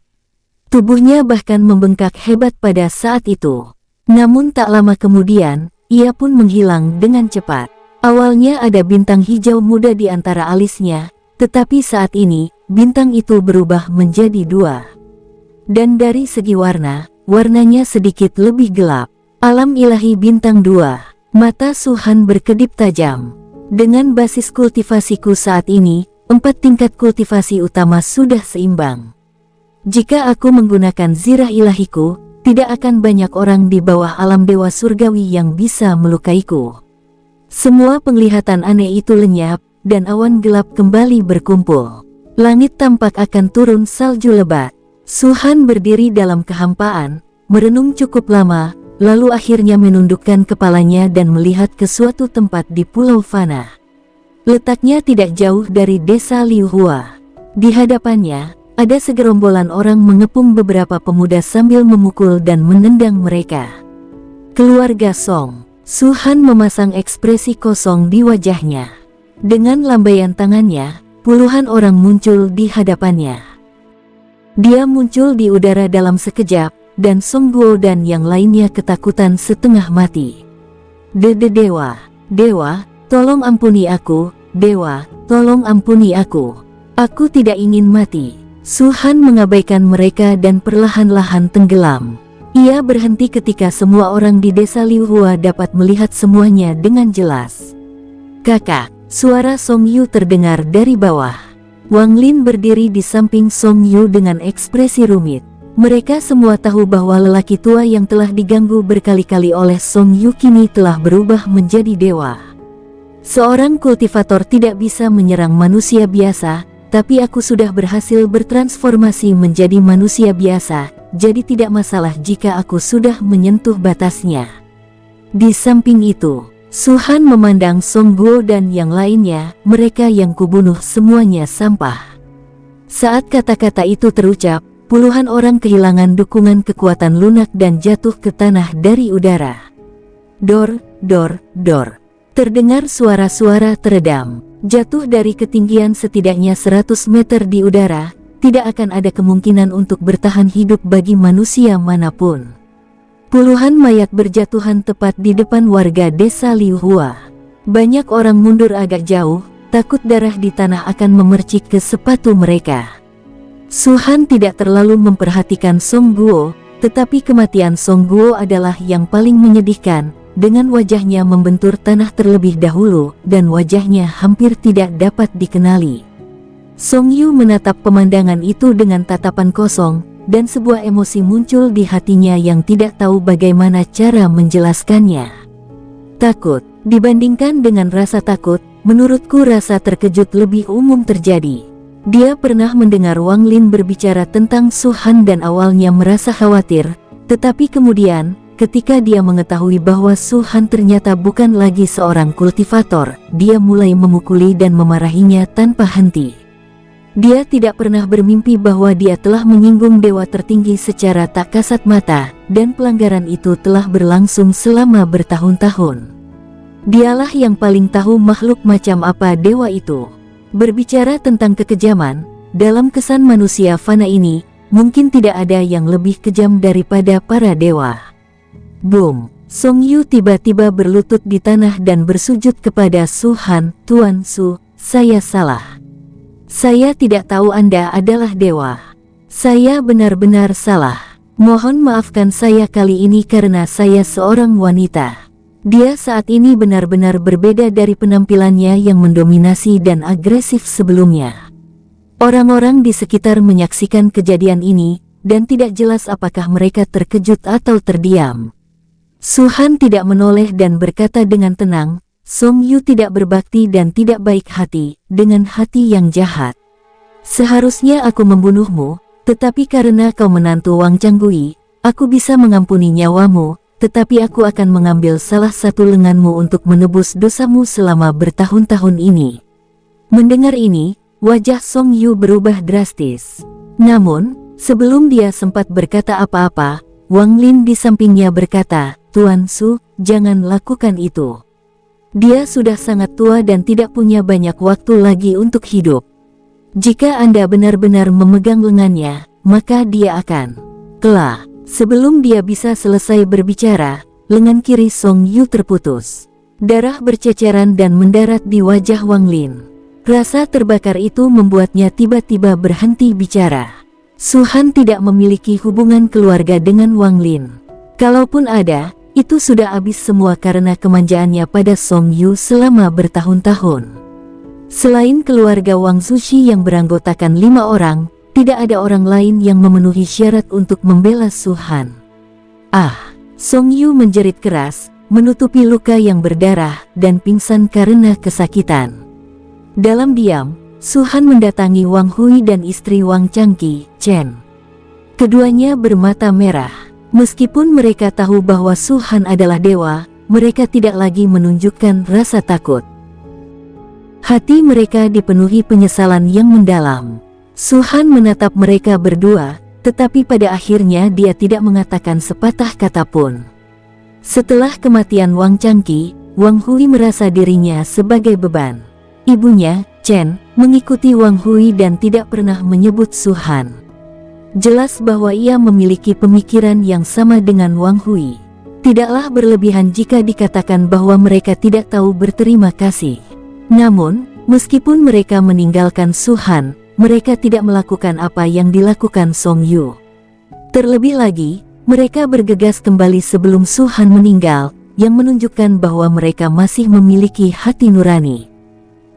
Tubuhnya bahkan membengkak hebat pada saat itu. Namun tak lama kemudian, ia pun menghilang dengan cepat. Awalnya ada bintang hijau muda di antara alisnya, tetapi saat ini, bintang itu berubah menjadi 2. Dan dari segi warna, warnanya sedikit lebih gelap. Alam ilahi bintang 2. Mata Su-han berkedip tajam. Dengan basis kultivasiku saat ini, 4 tingkat kultivasi utama sudah seimbang. Jika aku menggunakan zirah ilahiku, tidak akan banyak orang di bawah alam dewa surgawi yang bisa melukaiku. Semua penglihatan aneh itu lenyap, dan awan gelap kembali berkumpul. Langit tampak akan turun salju lebat. Su-han berdiri dalam kehampaan, merenung cukup lama, lalu akhirnya menundukkan kepalanya dan melihat ke suatu tempat di Pulau Fana. Letaknya tidak jauh dari desa Liuhua. Di hadapannya, ada segerombolan orang mengepung beberapa pemuda sambil memukul dan menendang mereka. Keluarga Song. Su-han memasang ekspresi kosong di wajahnya. Dengan lambaian tangannya, puluhan orang muncul di hadapannya. Dia muncul di udara dalam sekejap, dan Song Guo dan yang lainnya ketakutan setengah mati. Dewa, Dewa, tolong ampuni aku, Dewa, tolong ampuni aku. Aku tidak ingin mati. Su-han mengabaikan mereka dan perlahan-lahan tenggelam. Ia berhenti ketika semua orang di desa Liuhua dapat melihat semuanya dengan jelas. Kakak, suara Song Yu terdengar dari bawah. Wang Lin berdiri di samping Song Yu dengan ekspresi rumit. Mereka semua tahu bahwa lelaki tua yang telah diganggu berkali-kali oleh Song Yu kini telah berubah menjadi dewa. Seorang kultivator tidak bisa menyerang manusia biasa, tapi aku sudah berhasil bertransformasi menjadi manusia biasa, jadi tidak masalah jika aku sudah menyentuh batasnya. Di samping itu, Su-han memandang Song Guo dan yang lainnya, mereka yang kubunuh semuanya sampah. Saat kata-kata itu terucap, puluhan orang kehilangan dukungan kekuatan lunak dan jatuh ke tanah dari udara. Dor, dor, dor. Terdengar suara-suara teredam. Jatuh dari ketinggian setidaknya 100 meter di udara, tidak akan ada kemungkinan untuk bertahan hidup bagi manusia manapun. Puluhan mayat berjatuhan tepat di depan warga desa Liuhua. Banyak orang mundur agak jauh, takut darah di tanah akan memercik ke sepatu mereka. Su-han tidak terlalu memperhatikan Song Guo, tetapi kematian Song Guo adalah yang paling menyedihkan. Dengan wajahnya membentur tanah terlebih dahulu, dan wajahnya hampir tidak dapat dikenali. Song Yu menatap pemandangan itu dengan tatapan kosong, dan sebuah emosi muncul di hatinya yang tidak tahu bagaimana cara menjelaskannya. Takut. Dibandingkan dengan rasa takut, menurutku rasa terkejut lebih umum terjadi. Dia pernah mendengar Wang Lin berbicara tentang Su-han dan awalnya merasa khawatir, tetapi kemudian, ketika dia mengetahui bahwa Su-han ternyata bukan lagi seorang kultivator, dia mulai memukuli dan memarahinya tanpa henti. Dia tidak pernah bermimpi bahwa dia telah menyinggung dewa tertinggi secara tak kasat mata, dan pelanggaran itu telah berlangsung selama bertahun-tahun. Dialah yang paling tahu makhluk macam apa dewa itu. Berbicara tentang kekejaman, dalam kesan manusia fana ini, mungkin tidak ada yang lebih kejam daripada para dewa. Boom! Song Yu tiba-tiba berlutut di tanah dan bersujud kepada Su-han. Tuan Su, saya salah. Saya tidak tahu Anda adalah dewa. Saya benar-benar salah. Mohon maafkan saya kali ini karena saya seorang wanita. Dia saat ini benar-benar berbeda dari penampilannya yang mendominasi dan agresif sebelumnya. Orang-orang di sekitar menyaksikan kejadian ini, dan tidak jelas apakah mereka terkejut atau terdiam. Su-han tidak menoleh dan berkata dengan tenang, "Song Yu tidak berbakti dan tidak baik hati, dengan hati yang jahat. Seharusnya aku membunuhmu, tetapi karena kau menantu Wang Changgui, aku bisa mengampuni nyawamu, tetapi aku akan mengambil salah satu lenganmu untuk menebus dosamu selama bertahun-tahun ini." Mendengar ini, wajah Song Yu berubah drastis. Namun, sebelum dia sempat berkata apa-apa, Wang Lin di sampingnya berkata, "Tuan Su, jangan lakukan itu. Dia sudah sangat tua dan tidak punya banyak waktu lagi untuk hidup. Jika Anda benar-benar memegang lengannya, maka dia akan kelak." Sebelum dia bisa selesai berbicara, lengan kiri Song Yu terputus. Darah berceceran dan mendarat di wajah Wang Lin. Rasa terbakar itu membuatnya tiba-tiba berhenti bicara. Su-han tidak memiliki hubungan keluarga dengan Wang Lin. Kalaupun ada, itu sudah habis semua karena kemanjaannya pada Song Yu selama bertahun-tahun. Selain keluarga Wang Zushi yang beranggotakan 5 orang, tidak ada orang lain yang memenuhi syarat untuk membela Su-han. Song Yu menjerit keras, menutupi luka yang berdarah, dan pingsan karena kesakitan. Dalam diam, Su-han mendatangi Wang Hui dan istri Wang Changqi, Chen. Keduanya bermata merah. Meskipun mereka tahu bahwa Su-han adalah dewa, mereka tidak lagi menunjukkan rasa takut. Hati mereka dipenuhi penyesalan yang mendalam. Su-han menatap mereka berdua, tetapi pada akhirnya dia tidak mengatakan sepatah kata pun. Setelah kematian Wang Changqi, Wang Hui merasa dirinya sebagai beban. Ibunya, Chen, mengikuti Wang Hui dan tidak pernah menyebut Su-han. Jelas bahwa ia memiliki pemikiran yang sama dengan Wang Hui. Tidaklah berlebihan jika dikatakan bahwa mereka tidak tahu berterima kasih. Namun, meskipun mereka meninggalkan Su-han, mereka tidak melakukan apa yang dilakukan Song Yu. Terlebih lagi, mereka bergegas kembali sebelum Su-han meninggal, yang menunjukkan bahwa mereka masih memiliki hati nurani.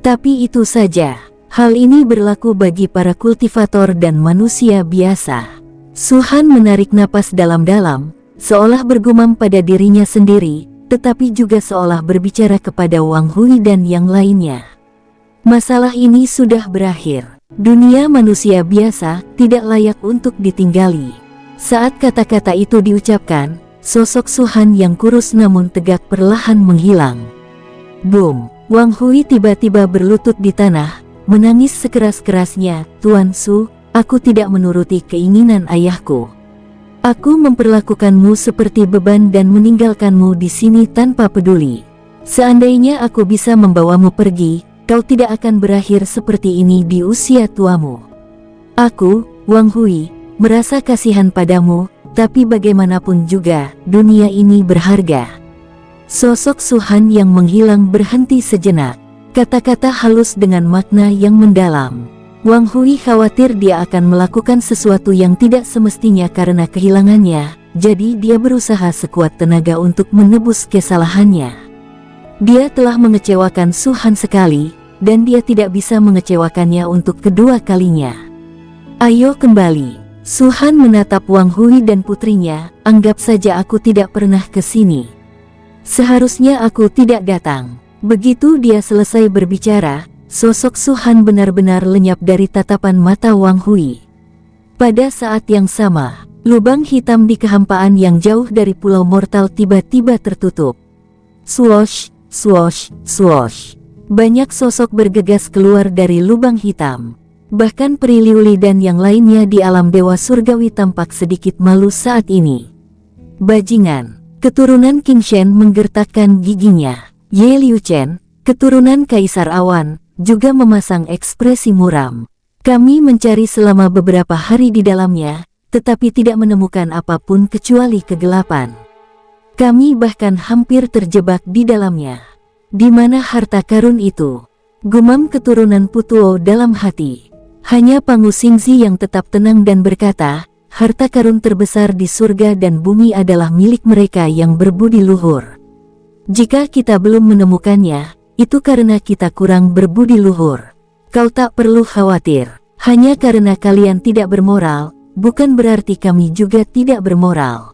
Tapi itu saja. Hal ini berlaku bagi para kultivator dan manusia biasa. Su-han menarik napas dalam-dalam, seolah bergumam pada dirinya sendiri, tetapi juga seolah berbicara kepada Wang Hui dan yang lainnya. Masalah ini sudah berakhir. Dunia manusia biasa tidak layak untuk ditinggali. Saat kata-kata itu diucapkan, sosok Su-han yang kurus namun tegak perlahan menghilang. Boom! Wang Hui tiba-tiba berlutut di tanah, menangis sekeras-kerasnya. "Tuan Su, aku tidak menuruti keinginan ayahku. Aku memperlakukanmu seperti beban dan meninggalkanmu di sini tanpa peduli. Seandainya aku bisa membawamu pergi, kau tidak akan berakhir seperti ini di usia tuamu. Aku, Wang Hui, merasa kasihan padamu, tapi bagaimanapun juga, dunia ini berharga." Sosok Su-han yang menghilang berhenti sejenak. Kata-kata halus dengan makna yang mendalam. Wang Hui khawatir dia akan melakukan sesuatu yang tidak semestinya karena kehilangannya, jadi dia berusaha sekuat tenaga untuk menebus kesalahannya. Dia telah mengecewakan Su-han sekali, dan dia tidak bisa mengecewakannya untuk kedua kalinya. "Ayo kembali." Su-han menatap Wang Hui dan putrinya, "Anggap saja aku tidak pernah ke sini. Seharusnya aku tidak datang." Begitu dia selesai berbicara, sosok Su-han benar-benar lenyap dari tatapan mata Wang Hui. Pada saat yang sama, lubang hitam di kehampaan yang jauh dari Pulau Mortal tiba-tiba tertutup. Swoosh, swoosh, swoosh. Banyak sosok bergegas keluar dari lubang hitam. Bahkan Peri Liuli dan yang lainnya di alam dewa surgawi tampak sedikit malu saat ini. Bajingan! Keturunan King Shen menggertakkan giginya. Ye Liu Chen, keturunan Kaisar Awan, juga memasang ekspresi muram. "Kami mencari selama beberapa hari di dalamnya, tetapi tidak menemukan apapun kecuali kegelapan. Kami bahkan hampir terjebak di dalamnya. Di mana harta karun itu?" Gumam keturunan Putuo dalam hati. Hanya Pangu Xingzi yang tetap tenang dan berkata, "Harta karun terbesar di surga dan bumi adalah milik mereka yang berbudi luhur." Jika kita belum menemukannya, itu karena kita kurang berbudi luhur. Kau tak perlu khawatir. Hanya karena kalian tidak bermoral, bukan berarti kami juga tidak bermoral.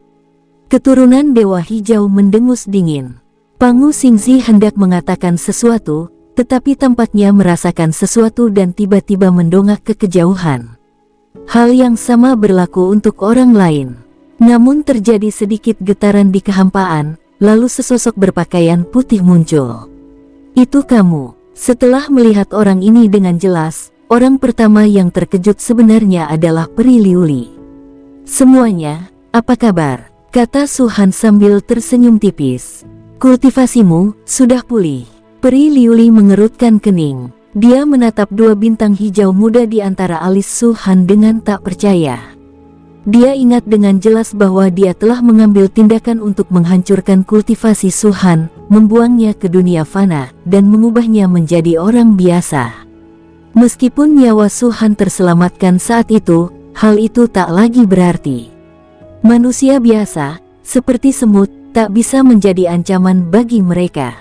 Keturunan Dewa Hijau mendengus dingin. Pangu Xingzi hendak mengatakan sesuatu, tetapi tampaknya merasakan sesuatu dan tiba-tiba mendongak ke kejauhan. Hal yang sama berlaku untuk orang lain. Namun terjadi sedikit getaran di kehampaan, lalu sesosok berpakaian putih muncul. Itu kamu. Setelah melihat orang ini dengan jelas, orang pertama yang terkejut sebenarnya adalah Peri Liuli. Semuanya, apa kabar? Kata Suhan sambil tersenyum tipis. Kultivasimu sudah pulih. Peri Liuli mengerutkan kening. Dia menatap dua bintang hijau muda di antara alis Suhan dengan tak percaya. Dia ingat dengan jelas bahwa dia telah mengambil tindakan untuk menghancurkan kultivasi Suhan, membuangnya ke dunia fana, dan mengubahnya menjadi orang biasa. Meskipun nyawa Suhan terselamatkan saat itu, hal itu tak lagi berarti. Manusia biasa, seperti semut, tak bisa menjadi ancaman bagi mereka.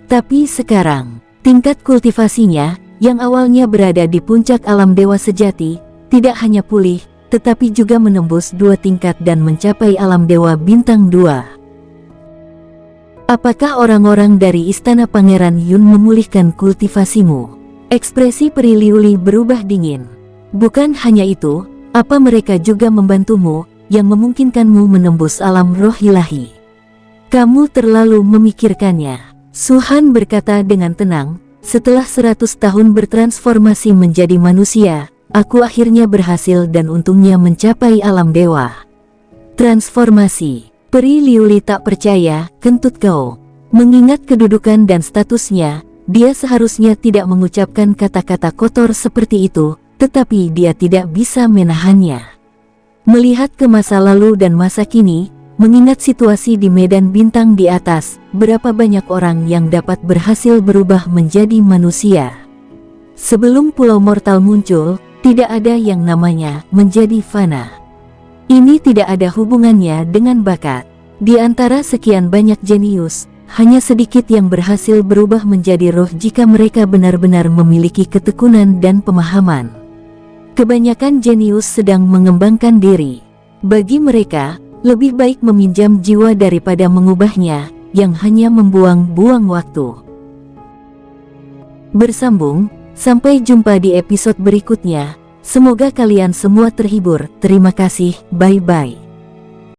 Tapi sekarang, tingkat kultivasinya, yang awalnya berada di puncak alam dewa sejati, tidak hanya pulih, tetapi juga menembus 2 tingkat dan mencapai alam dewa bintang 2. Apakah orang-orang dari istana Pangeran Yun memulihkan kultivasimu? Ekspresi Peri Liuli berubah dingin. Bukan hanya itu, apa mereka juga membantumu, yang memungkinkanmu menembus alam roh ilahi? Kamu terlalu memikirkannya. Suhan berkata dengan tenang, setelah 100 tahun bertransformasi menjadi manusia, aku akhirnya berhasil dan untungnya mencapai alam dewa. Transformasi. Peri Liuli tak percaya, kentut kau. Mengingat kedudukan dan statusnya, dia seharusnya tidak mengucapkan kata-kata kotor seperti itu, tetapi dia tidak bisa menahannya. Melihat ke masa lalu dan masa kini, mengingat situasi di medan bintang di atas, berapa banyak orang yang dapat berhasil berubah menjadi manusia. Sebelum Pulau Mortal muncul, tidak ada yang namanya menjadi fana. Ini tidak ada hubungannya dengan bakat. Di antara sekian banyak jenius, hanya sedikit yang berhasil berubah menjadi roh jika mereka benar-benar memiliki ketekunan dan pemahaman. Kebanyakan jenius sedang mengembangkan diri. Bagi mereka, lebih baik meminjam jiwa daripada mengubahnya, yang hanya membuang-buang waktu. Bersambung. Sampai jumpa di episode berikutnya. Semoga kalian semua terhibur. Terima kasih, bye-bye.